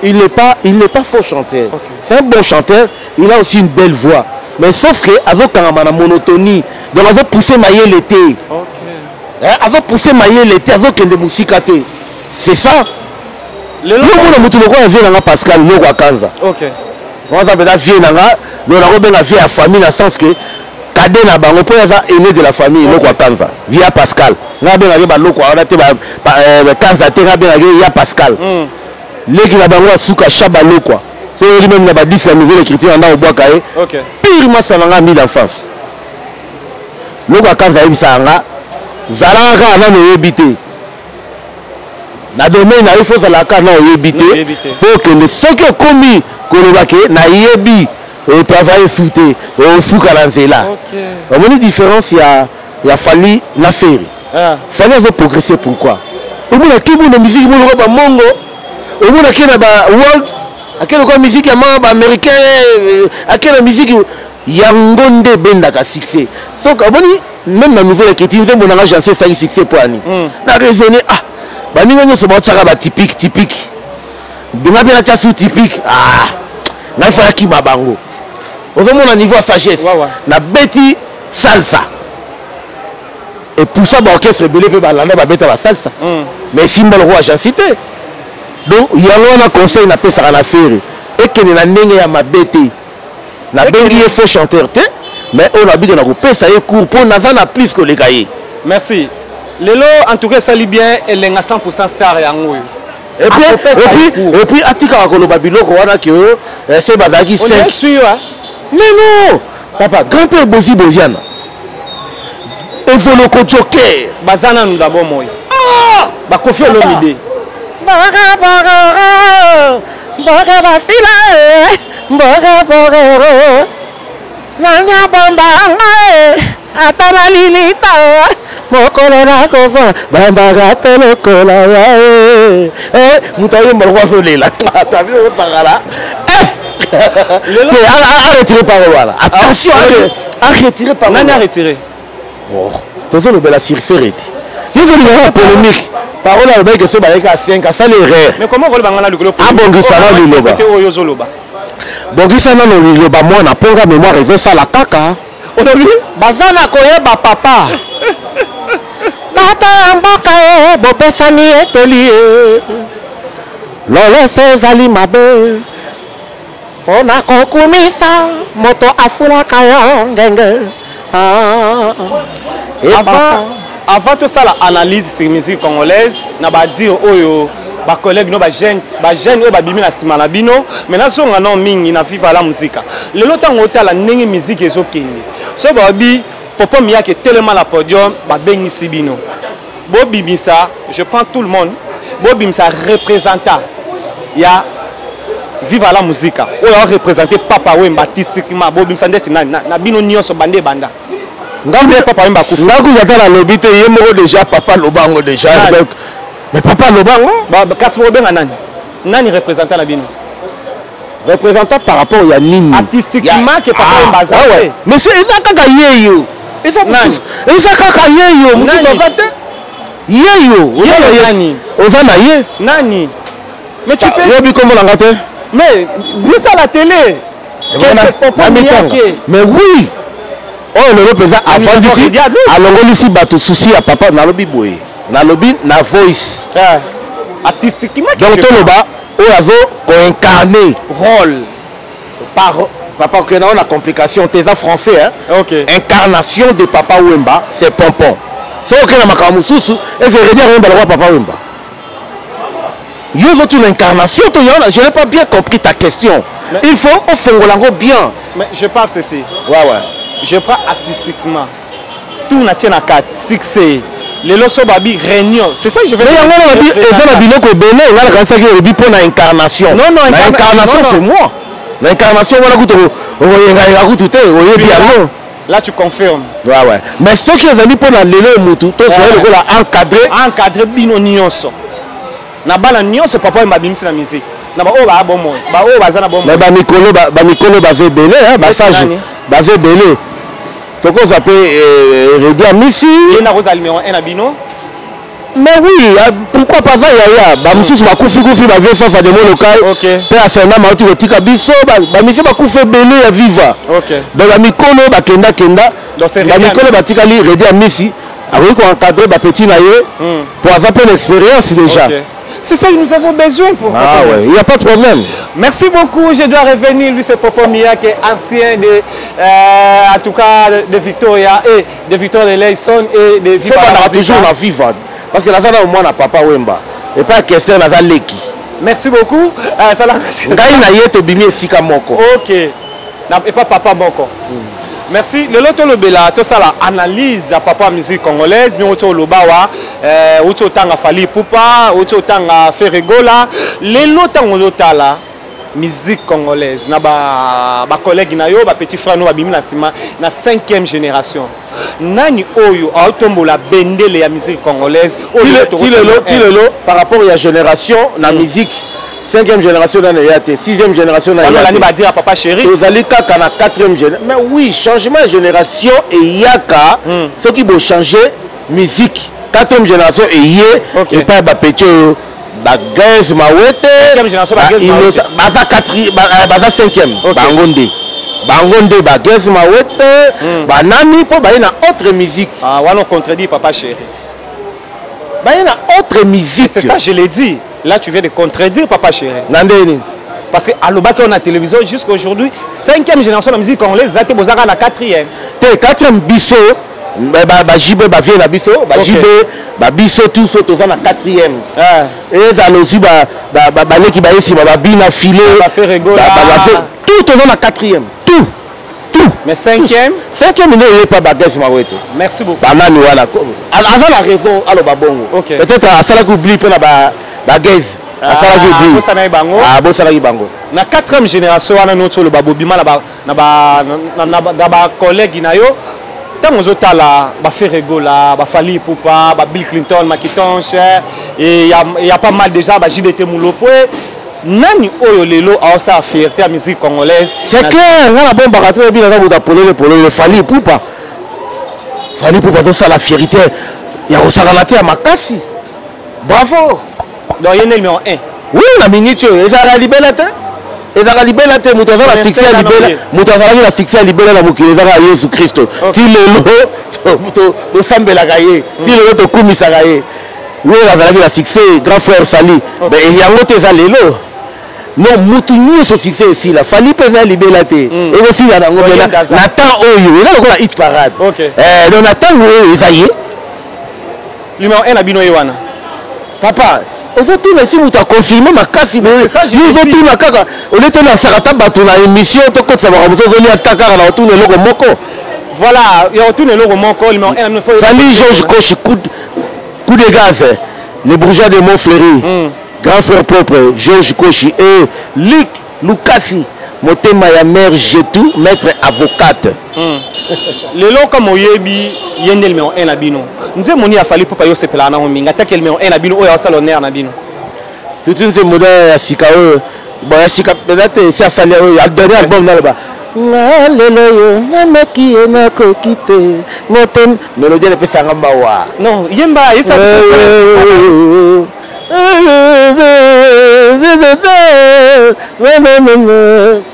il n'est pas faux chanteur c'est un bon chanteur il a aussi une belle voix mais sauf que azokangama na monotonie donc azopousser mayele te azopousser mayele te azokende musika te c'est ça lomona motu lokola vie nanga Pascal loko akanza oza peta vie nanga donc nakobenga vie ya famille na sens que kade na bango mpo aza aîné de la famille loko akanza vie ya Pascal nga bengaki baloko wana te kanza te nga bengaki ya Pascal leki na bango asuka shaba lokwa c'est même na ba 10 la nouvelle écriture na obwaka ye pire masala nga mi d'enfance loko akanza yebisa nga zalaka na no yebite na domaine na il faut ça la kana yebité pour que les ceux qui commis kolobake na yebi au travail souté au souka la nzela. OK. On a une différence il y a fallu la faire. Fallait se progresser pourquoi? Au moins qui bon musique bon ba mongo. Au moins qui na ba world, à quelle quoi musique ya ba américain, à quelle musique yangonde benda ka succès. Donc même la nouvelle écriture on a agencé ça succès pour ani. Na raisonner ah ba ningo nyo so ba tshaka ba typique. Bien bien la sous typique. Ah. Na fa ki mabango. Au moins niveau sagesse. Na beti salsa. Et pour ça, l'orchestre belé peut balancer la salsa. Mais si on a déjà cité. Donc, il y a un conseil n'a pas ça à la faire. Et que na nenge ya mabete. Na bengi il faut chanter mais on a besoin de couper ça et court pour na plus que les gaillés. Merci. Lelo en tout cas ça lit bien elle est à 100% star ya ngoyo. Et puis atika ko lo babiloko wana ki c'est bazaki 5. On est sûr hein. Mais non. Papa, grand-père Boziana. Evoloko Joker bazana nous d'abord moi ba Koffi Olomide boga basila boga nanya bomba atala lilita mokolo na kosa bamba telokola mutaye mbarwaso lela tabi otagala arrêtez par voilà attention arrêtez par nani a retiré. Oh, toujours le bel affirmer. Si vous voulez une polémique, parole à l'obéi que ce baïka à 5 à ça les rêves. Mais comment vous le du groupe? Ah bon, ça va le loba. Bon, ça va le loba. Moi, on a pas la mémoire raison ça la caca. On a vu? Bazana koye ba papa. Bata mboka e bopesani etoli. Lolo sezali mabe. On a kokumisa moto afula kaya ngenge. Avant tout ça, l'analyse sur la musique congolaise, on va dire aux collègues, aux jeunes, aux bimbi na sima na bino, maintenant si on a non mingi na viva la musique. Le longtemps on a la nengi musique ezo kende. So babi popo miya que tellement la podium, ba bengi sibino. Bo bibisa, je prends tout le monde. Bo bimisa représentant. Ya viva la musique. O ya représenter Papa Wemba artistiquement. Bo bimisa ndeti na bino nyonso bande banda. Ngambe papa Wemba kufu. Ngaku zatala lobite yemo déjà papa lobango déjà. Mais papa lobango ba kasmo benga nani? Nani représentant la bino? Représentant par rapport à Nini. Artistiquement que papa Wemba za. Mais c'est ça kaka yeyo. Et ça kaka yeyo. Yeyo. Nani? Ozana ye. Nani? Mais tu peux. Yobi comment l'angate? Mais dis ça à la télé. Mais oui. Oh le représentant avant d'ici. Alors ici bateau souci à papa na lobi boy. Na lobi na voice. Artistiquement. Donc tout le bas oazo ko incarner rôle par papa que on a complication tes français hein. OK. Incarnation de papa Wemba, c'est pompon. C'est OK na makamususu et je redire Wemba le papa Wemba. Yo toute l'incarnation je n'ai pas bien compris ta question. Mais il faut au fongolango bien. Mais je parle ceci. Ouais. Je prends artistiquement. Tout n'a tient à 4 succès. Les loso babi réunion. C'est ça que je veux dire. Mais ça la biloko belé, on a quand ça qui est pour l'incarnation. Non, l'incarnation c'est moi. L'incarnation voilà là tu confirmes. Ouais. Mais ceux qui ont pour la lelo mutu, tout ça encadré bino nyonso. Na bala nyonso papa Wemba bimisi na musique. Na ba o ba bon mo. Ba o ba zana bon mo. Mais ba mikolo bazé belé hein, massage. Bazé belé. Toko zappé Redia Misi. Il y a un numéro 1 à Bino. Mais oui, pourquoi pas ça yaya? Ba misusu ba kufi ba vie fa de mon local. OK. Pe asena ma otu tika biso ba misi ba kufi belé ya viva. OK. Donc ba mikolo ba kenda. Ba mikolo ba tika li Redia Misi. Avec quoi encadrer ba petit na ye pour avoir peu d'expérience déjà. Okay. C'est ça que nous avons besoin pour. Ah ouais, il n'y a pas de problème. Merci beaucoup. Je dois revenir. Lui, c'est Popo Mia qui est ancien de, en tout cas, de Victoria et de Victoria de Leyson et de Viva. C'est toujours la Viva. Parce que la zone au moins n'a Papa Wemba. Et pas question la zone Leki. Merci beaucoup. Ça l'a. Ok. Et pas Papa Moko. Merci. Le loto le bela, tout ça la analyse à papa musique congolaise, nous auto le bawa, uti otanga Fally Ipupa, uti otanga Ferregola, lelo tango lotala musique congolaise na ba collègue na yo ba petit frère no babimi na sima na 5e génération nani oyo autombola bendele ya musique congolaise tilelo par rapport à la génération na musique 5e génération na yate 6e génération na yate on va dire à papa chéri vous allez kaka na 4e génération mais oui changement de génération et yaka ce qui va changer musique 4e génération et yé et pas ba petit Bagaz Mawete, baza 5e, Bangonde, Bagaz Mawete, Banami, pour bailler dans autre musique. Ah, on contredit papa chéri. Bailler dans autre musique. C'est ça, je l'ai dit. Là, tu viens de contredire papa chéri. Nandeni. Parce qu'à l'Obaki, on a la télévision jusqu'à aujourd'hui, 5e génération de la musique congolaise, Zate Bozara la 4e. 4e bisso. Bajibe bavie na biso bajibe babiso tout so toza na 4e ezala aussi baleki bayesi babina filé tout toza na 4e tout mais 5e ne est pas bagage mawete merci beaucoup banani wana aza la raison aloba bongo peut-être asalaki oubli mpe na bagage asalaki oubli bosalaki bango na 4e génération wana noto oloba bobima na ba collègue na yo tant aux autres là, Ferregola, Fally Ipupa, Bill Clinton, Makitonche, et il y a pas mal déjà, JDT Moulopo. Nani oyo lelo a sa fierté à musique congolaise. C'est clair, on a bon barateur bien là vous appelez le Fally Ipupa. Fally Ipupa c'est la fierté. Il y a aussi la à Makasi. Bravo. Donc il y a le numéro 1. Oui, la minute, ils ont libéré ezaka libela te moto azala succès ya libela moto azalaki na succès ya libela na mokili ezaka ya Yesu Kristo ti lelo tosambelaka ye ti lelo tokumisaka ye oyo azalaki na succès grand frère Fally yango te eza lelo non motu nyonso succès esila Fally mpe eza libela te ekosila nango na temps oyo eza lokola hit parade donc na ntango oyo eza ye numéro 1 na bino ye wana papa aujourd'hui si vous avez confirmé ma casse nous autres na kaka on est dans sarata bato na émission to ko tsaba vous avez attaquer na autour de logo moko voilà il y a autour de logo moko il faut Fally Georges Kochi coup de gaz les bourgeois de Montfleury grand frère propre Georges Kochi et Luc Lukasi motema ya mère Jetou maître avocate les lots comme oyebi yende numéro 1 na bino nze moni a Fally Ipupa yo sepela na minga take numéro 1 na bino oyo asala honneur na bino c'est une modèle ya sika oyo bon ya sika peut-être c'est Fally oyo ya dernier album na ba lelo yo nameki na kokite motem mélodie le pesa ngamba wa non yemba yesa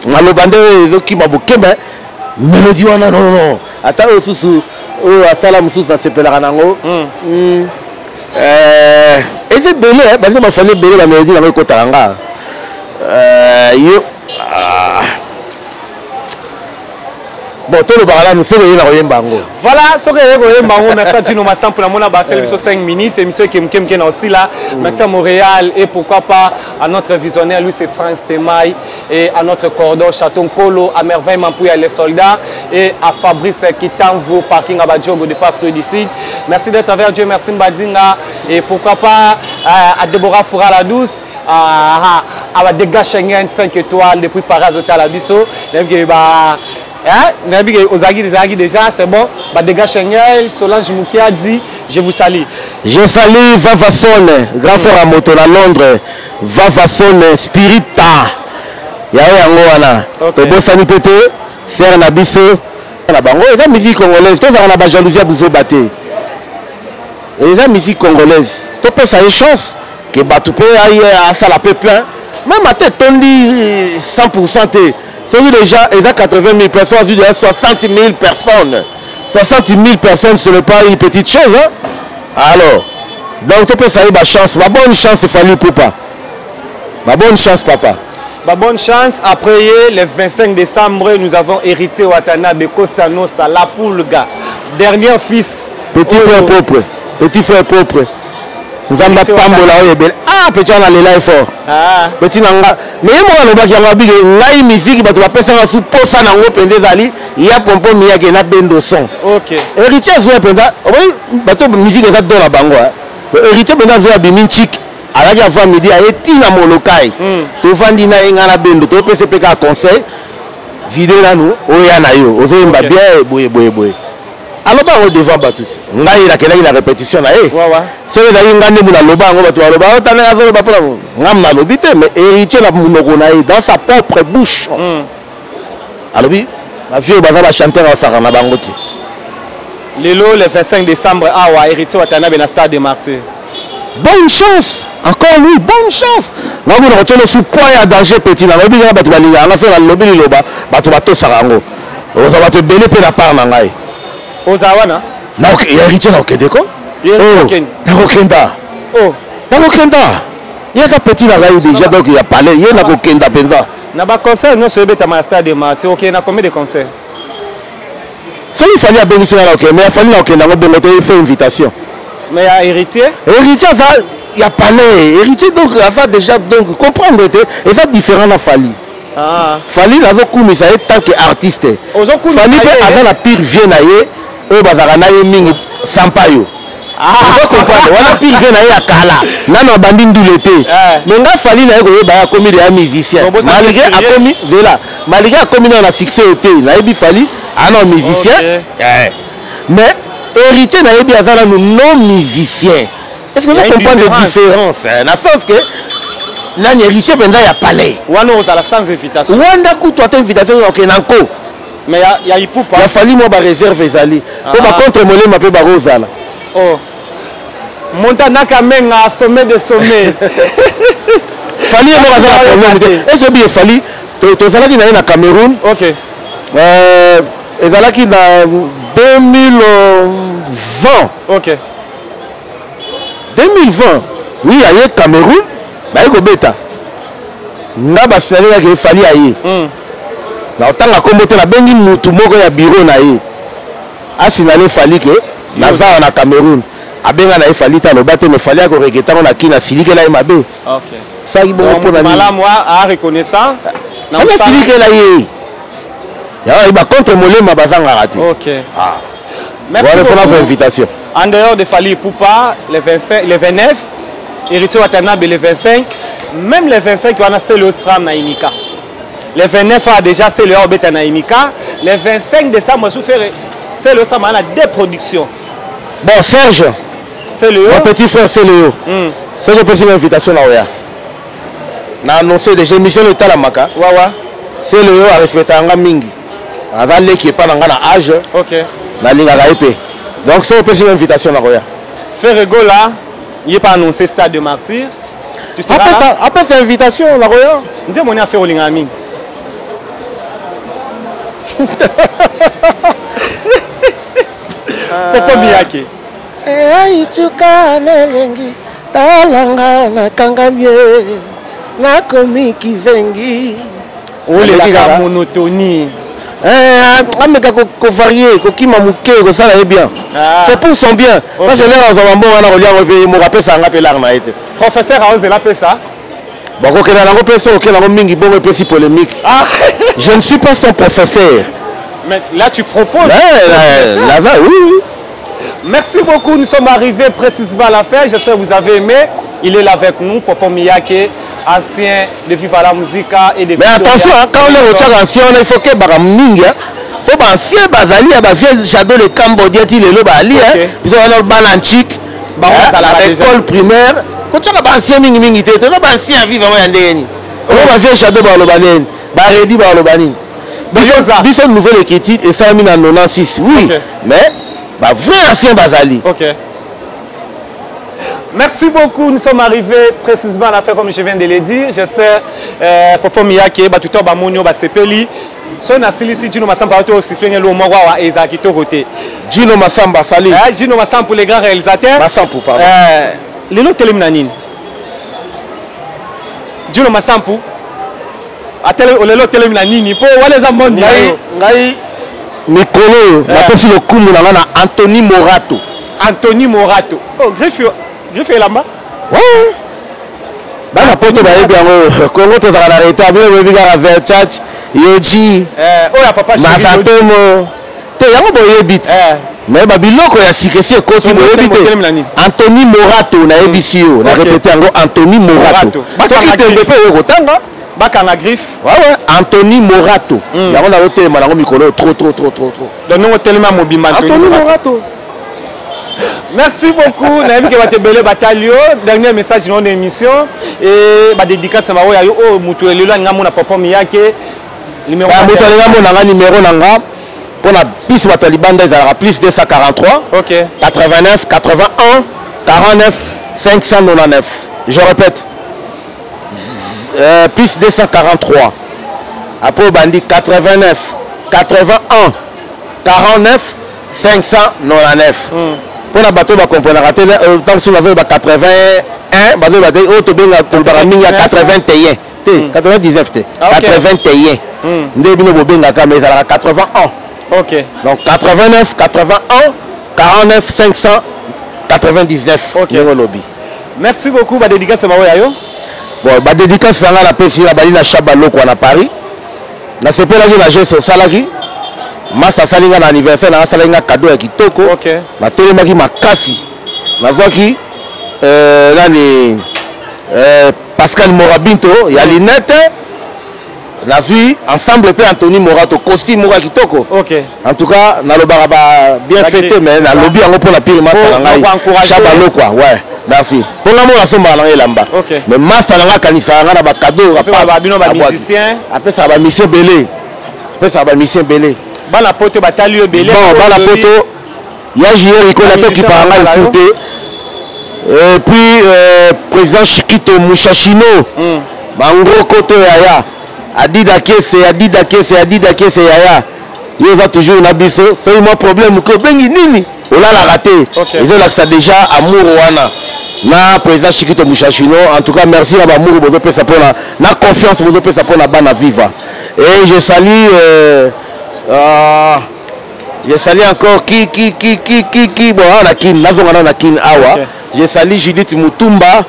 malobande ezoki mabokembe mélodie wana non ata osusu oyo asala mosusu asepelaka nango eza ebele banze bafali ebele bamélodie nango ekotaka nga yo bon tolobaka lanu soki oye na koyemba yango voilà soki oye koyemba yango merci à Dino Massan pour la mona basel biso 5 minutes émission kemkemke na aussi là merci à Montréal et pourquoi pas à notre visionnaire lui c'est France Temaï et à notre cordon Chaton Polo à Merveille Mampouya les soldats et à Fabrice Kitanvo parking à Badjogo de pas fruit d'ici merci d'être avec Dieu merci Mbadinga et pourquoi pas à Deborah Foura la douce à la dégâts Schengen 5 étoiles depuis Paris à la biso déjà, c'est bon. Badega Schengen, Solange Moukia dit je vous salue. Je salue Vavason, grand frère à moto à Londres. Vavason, Spirita. Yaya Ngoana. Tobo Sani Pété, Serre Nabiso. La bango, c'est la musique congolaise. Tous on a la jalousie à vous battre. Et la musique congolaise. Tu peux ça une chance que tu peux aller à ça la peu plein. Même à tête, on dit 100%. C'est déjà 80 000 personnes, 60 000 personnes. 60 000 personnes, ce n'est pas une petite chose. Hein? Alors, donc tu peux saluer ma chance. Ma bonne chance, il fallait Ipupa. Ma bonne chance, papa. Ma bonne chance. Après, le 25 décembre, nous avons hérité Watanabe Costa Nostra, la Poulga. Dernier fils. Petit frère propre. Petit frère propre. Nous avons Pambola Oyebel. Ah, petit on a les live fort. Ah. Petit nanga. Mais moi le baki yango bige ngai musique bato bapesa nga su posa nango pende zali ya pompo miya ke na bendo son. OK. Héritier zo penda. Obi bato musique eza dans la bango. héritier maintenant zo abiminchik alaki avant midi aye tina molokai tovandi na ye nga na bendo topesa mpe kaka conseil vide nanu oya na yo ozoyemba bien boye aloba yango devant bato ti ngai nakendaki na répétition na ye soki ezalaki nga nde munaloba yango bato baloba otana azoloba mpona ngam nalobi te mais héritier na monoko na ye dans sa propre bouche alobi bavie oyo baza bachanteur asaka na bango ti lelo le 25 décembre awa héritier watanabe na stade de martyr. Bonne chance, encore lui, bonne chance. Nous avons retenu sous poids et danger petit. Nous avons dit que nous avons fait le lobby de l'Oba, nous avons fait Sarango. Nous avons fait belé pour la part de Ozawana? Il y a héritier dans Kendeko? Il y a Kenda. Oh, Kenda. Il y a un petit là déjà, donc il y a parlé. Il y a un Kenda Penda. Na ba concert non c'est bête à stade de Martyr. OK, na combien de concerts? Ça il fallait bénéficier là OK, mais il fallait OK, on a fait invitation. Mais il y a héritier? Héritier, il y a palais. Héritier, donc, ça déjà, donc, comprendre, et ça différent dans Fali. Fali, là, ça est tant qu'artiste. Fali, avant la pire vient naïe, eux, bazaranaïe, ming, sampayo. Vous comprenez? On a pire vient naïe à Kala. Nan, on bandit l'été. Mais là, Fali, naïe, on a commis des musiciens. Malgré a commis, voilà. Malgré a commis, on a fixé au thé. Naïe, Fali, un musicien. Mais, héritier n'a bien ça nous non musiciens. Est-ce que vous comprenez la différence? Dans le sens que là héritier pendant il y a palais. Wano aux la sans invitation. Wanda coup toi invitation au Kenanko. Mais il y a Ipoupa. Il a fallu moi ba réserve ezali. Pour ba contre molé m'a pe ba rozala. Oh. Montana Kamenga sommet de sommet. Fali moi bazala problème. Est-ce que bien Fali to zalaki na Cameroun? OK. Ezalaki na 2020. OK. 2020. Oui, il y a Cameroun. Bah, il y a bêta. N'a pas fait qu'il fallait aller. Na otanga kombote na bengi mutu moko ya bureau na ye. Asinale fali que na za na Cameroun. Abenga na fali ta lo bate me fali ko regeta na kina silike la mabe. OK. Ça il bon pour na mala moi a reconnaissant. Na silike la ye. Il va contre Molema bazanga raté. OK. Merci pour l'invitation. En dehors de Fali Poupa, les 25, les 29, héritier Watanabe les 25, même les 25 qui ont c'est le Stram Naimika. Les 29 a déjà c'est le Orbeta Naimika. Les 25 décembre c'est le Stram a des productions. Bon Serge, c'est le mon petit frère c'est le c'est le possible invitation là on a annoncé déjà Michel le Talamaka. C'est le à respecter anga mingi. Avant l'équipe pas dans âge. OK. La ligne à épée. Donc c'est une petite invitation là. Ferrego là, il n'est pas annoncé stade de martyr. Tu sais après cette invitation là. Dis mon affaire au Lingami. Papa Miyake. Aichuka nelengi talanga na kangamie na komi kizengi. Ole la monotonie. Ameka ko varier ko kima muke ko ça est bien. C'est pour son bien. Moi je l'ai dans un bon on a relié mo rappel ça ngapé là na été. Professeur a osé l'appeler ça. Bon ko kena ngo peso ko na mingi bon pesi polémique. Je ne suis pas son professeur. Mais là tu proposes. Là oui. Merci beaucoup, nous sommes arrivés précisément à la fin. J'espère que vous avez aimé. Il est là avec nous, Papa Miyake, ancien de Viva la Musica et de Mais attention, quand on est ancien, il faut que Baramingi, pour ancien Bazali, il Shadow le Cambodien, il est là, ils ont un bananchik, à l'école primaire. Quand tu as ancien Mingi, tu as ancien vivre en Yandéni. On va faire Shadow Balobanen, Baredi Balobanin. Ils ont une nouvelle équipe et ça a mis en 96. Oui, mais. Bah, vrai ancien Bazali. OK. Merci beaucoup. Nous sommes arrivés précisément à la fin, comme je viens de le dire. J'espère Papa Miyake, tout le monde va sepeli. Si on a ici, Gino Massamba, aussi fait le mot à Ezaki Toroté. Gino Massamba, salut. Gino Massamba pour les grands réalisateurs. Massamba, pardon. Les lots téléminanines. Gino Massamba. Les lots téléminanines. Pour les amendements. Mikolo, napesi le kumu na Anthony Morato. Anthony Morato. Oh, griffe là-bas. Ouais. Bah la poto ba yebi yango Congo to za la rétablir we bigara Verchach, Yoji. Oh ya papa chéri. Masatomo. Te yango boye bit. mais babiloko ya sikesi ekoti boyebi te Anthony Morato na ebisi yo na répété yango Anthony Morato soki tembe mpe oyo kotanga bakanga griffe ouais Anthony Morato yango na otelema nango mikolo trop donc non otelema mobimba Anthony Morato. Merci beaucoup nayebi ke batebele batalio dernier message dans l'émission et ba dédicace ma oya yo o mutu elelo nga mona papa miyake numéro mutu elelo nga numéro nanga pour la piste batalibanda ezalaka plus 243 OK 89 81 49 599 je répète plus 243 après bandi 89 81 49 599 pour la bateau va comprendre tant que sur la 81 bateau va dire auto benga pour mingi 81 99 81 ndebino bobenga ka mais 81 OK donc 89 81 49 599 OK lobby merci beaucoup ba dédicace ma yo bon ba dédicace sanga la pesi la balina Chabaloko na Paris na sepelaki na jeune salaki masa salinga na anniversaire na salinga cadeau ya kitoko OK na telemaki makasi nazwaki nani Pascal Morabinto ya Linette nazwi ensemble pe Anthony Morato costume moko kitoko OK en tout cas na lobaka ba bien fêté mais na lobby yango pour la pire masa na ngai Chabalo quoi ouais merci pour la mona somba na elamba mais masa na kanisa nga na ba cadeau ba bino ba musicien après ça ba mission belé après ça ba mission belé bana poto batalio belé bon bana poto ya JR Ikonato qui parle mal sauté et puis président Chikito Mushashino bangro côté yaya Adida Kese yaya il va toujours na biso c'est moi problème que bengi nini on l'a raté ils ont là déjà amour wana na président Chikito Mushashino en tout cas merci na amour bozo pesa pona na confiance bozo pesa pona bana viva et je salue je salue encore qui bon na kin nazonga na kin awa je salue Judith Mutumba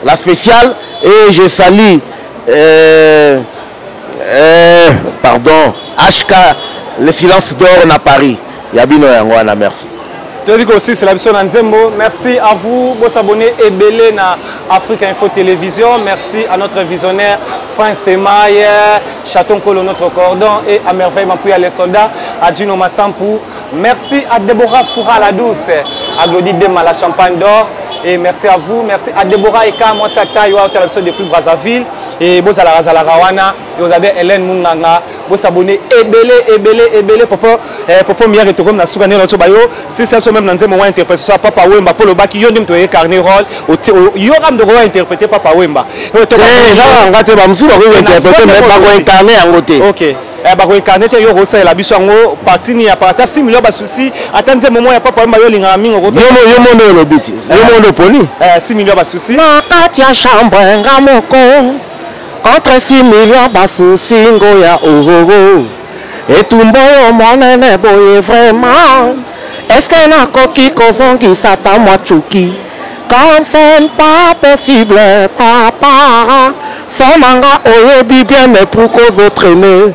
la spéciale et je salue pardon HK le silence d'or na Paris yabino yango na merci Tobiko aussi c'est la mission Nzembo merci à vous vos abonnés et belé na Afrique Info Télévision merci à notre visionnaire France Temaye Chaton Kolo notre cordon et à merveille Mapouya les soldats à Dino Massampou merci à Deborah Foura la douce à Glody Dema la champagne d'or et merci à vous merci à Deborah Eka moi c'est Tayo à télévision depuis Brazzaville et vous allez à la Rawana et vous avez Hélène Munganga vous abonnez et belé popo miya que comme na soukane l'autre bayo si c'est ça même dans un interpréter ça Papa Wemba pour le bac yo ndim to carnet rôle yo ram de interpréter Papa Wemba ngate ba musu ba ko interpréter mais ba ko incarner yango te OK ba ko incarner te yo rosa la biso yango parti ni ya parata 6 millions ba souci attendez moment ya Papa Wemba yo linga mingo ko yo mono lo biti yo mono poli 6 millions ba souci na kati ya chambre ngamoko contre 6 millions ba souci ngoya ohoho et tout bon monene boye vraiment est-ce que na koki kozongi sata mwachuki quand c'est pas possible papa son manga oyebi bien mais pour cause traîner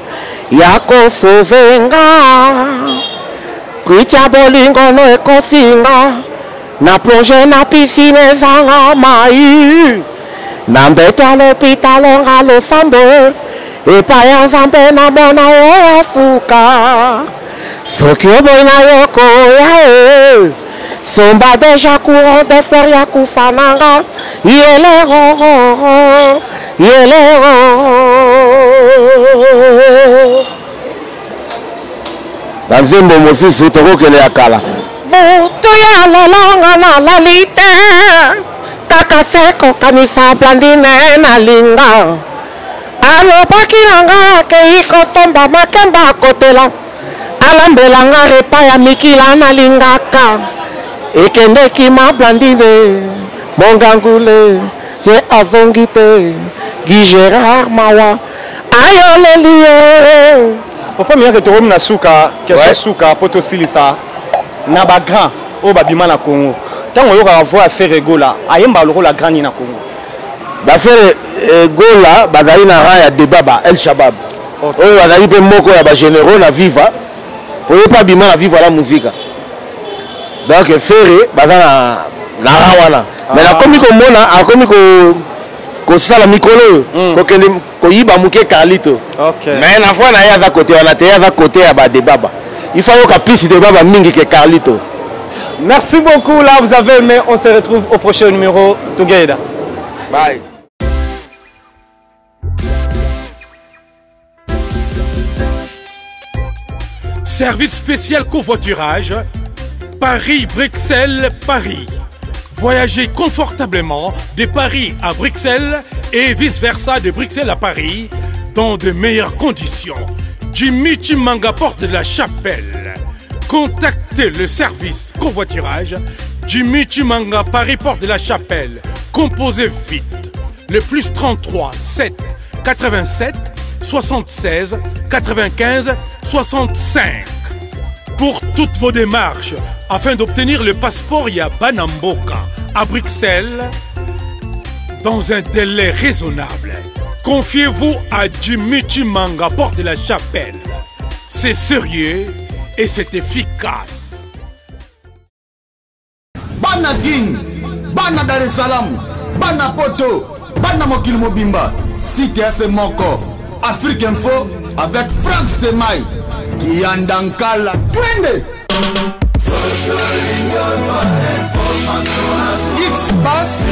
yako sauvenga kuicha bolingo no ekosinga na plonger na piscine zanga mai na mbeto à l'hôpital ngalo sambo et pas ya zambe na bona o suka soki oboina yoko ya somba déjà courant de fleurs ya kufananga yelero banzembo mosusu tokokele ya kala butu ya lolonga na lalite kaka seko kanisa blandine na linga alobaki nanga akei kosomba makemba akotela alambelanga repa ya mikila nalingaka ekendeki mablandine mongangule ye azongi te Guy-Gérard mawa ayoleli yo papa miyake tokomi na suka keso suka po tosilisa na bagrand oyo babima na Congo ntango oyokaka voi affaire egola ayemba lokola grand ni na Congo bafere gola bazali na rang ya débat ba El Shabab oyo bazali mpe moko ya bagénéraux na viva oyo mpe abima na viva la muzika donc fere baza na rawana mais na komi ko mona a komi ko sala mikolo kokende ko yiba muke Carlito mais na fois na ya za côté wana te ya za côté ya ba débat il faut que plus de baba mingi que Carlito. Merci beaucoup, là vous avez aimé, on se retrouve au prochain numéro together. Bye. Service spécial covoiturage, Paris-Bruxelles-Paris. Voyagez confortablement de Paris à Bruxelles et vice-versa de Bruxelles à Paris dans de meilleures conditions. Jimmy Chimanga, porte de la Chapelle. Contactez le service covoiturage Jimmy Chimanga, Paris, porte de la Chapelle. Composez vite. Le plus 33 7 87 76 95 65. Pour toutes vos démarches, afin d'obtenir le passeport Yabanamboka à Bruxelles dans un délai raisonnable. Confiez-vous à Jimmy Chimanga, porte de la Chapelle. C'est sérieux et c'est efficace. Bana King, Bana Dar es Salaam, Bana Poto, Bana Mokil Mobimba, CTF Moko, Afrique Info avec Franck Stemai, Kiandankala, Twende. X-Bass.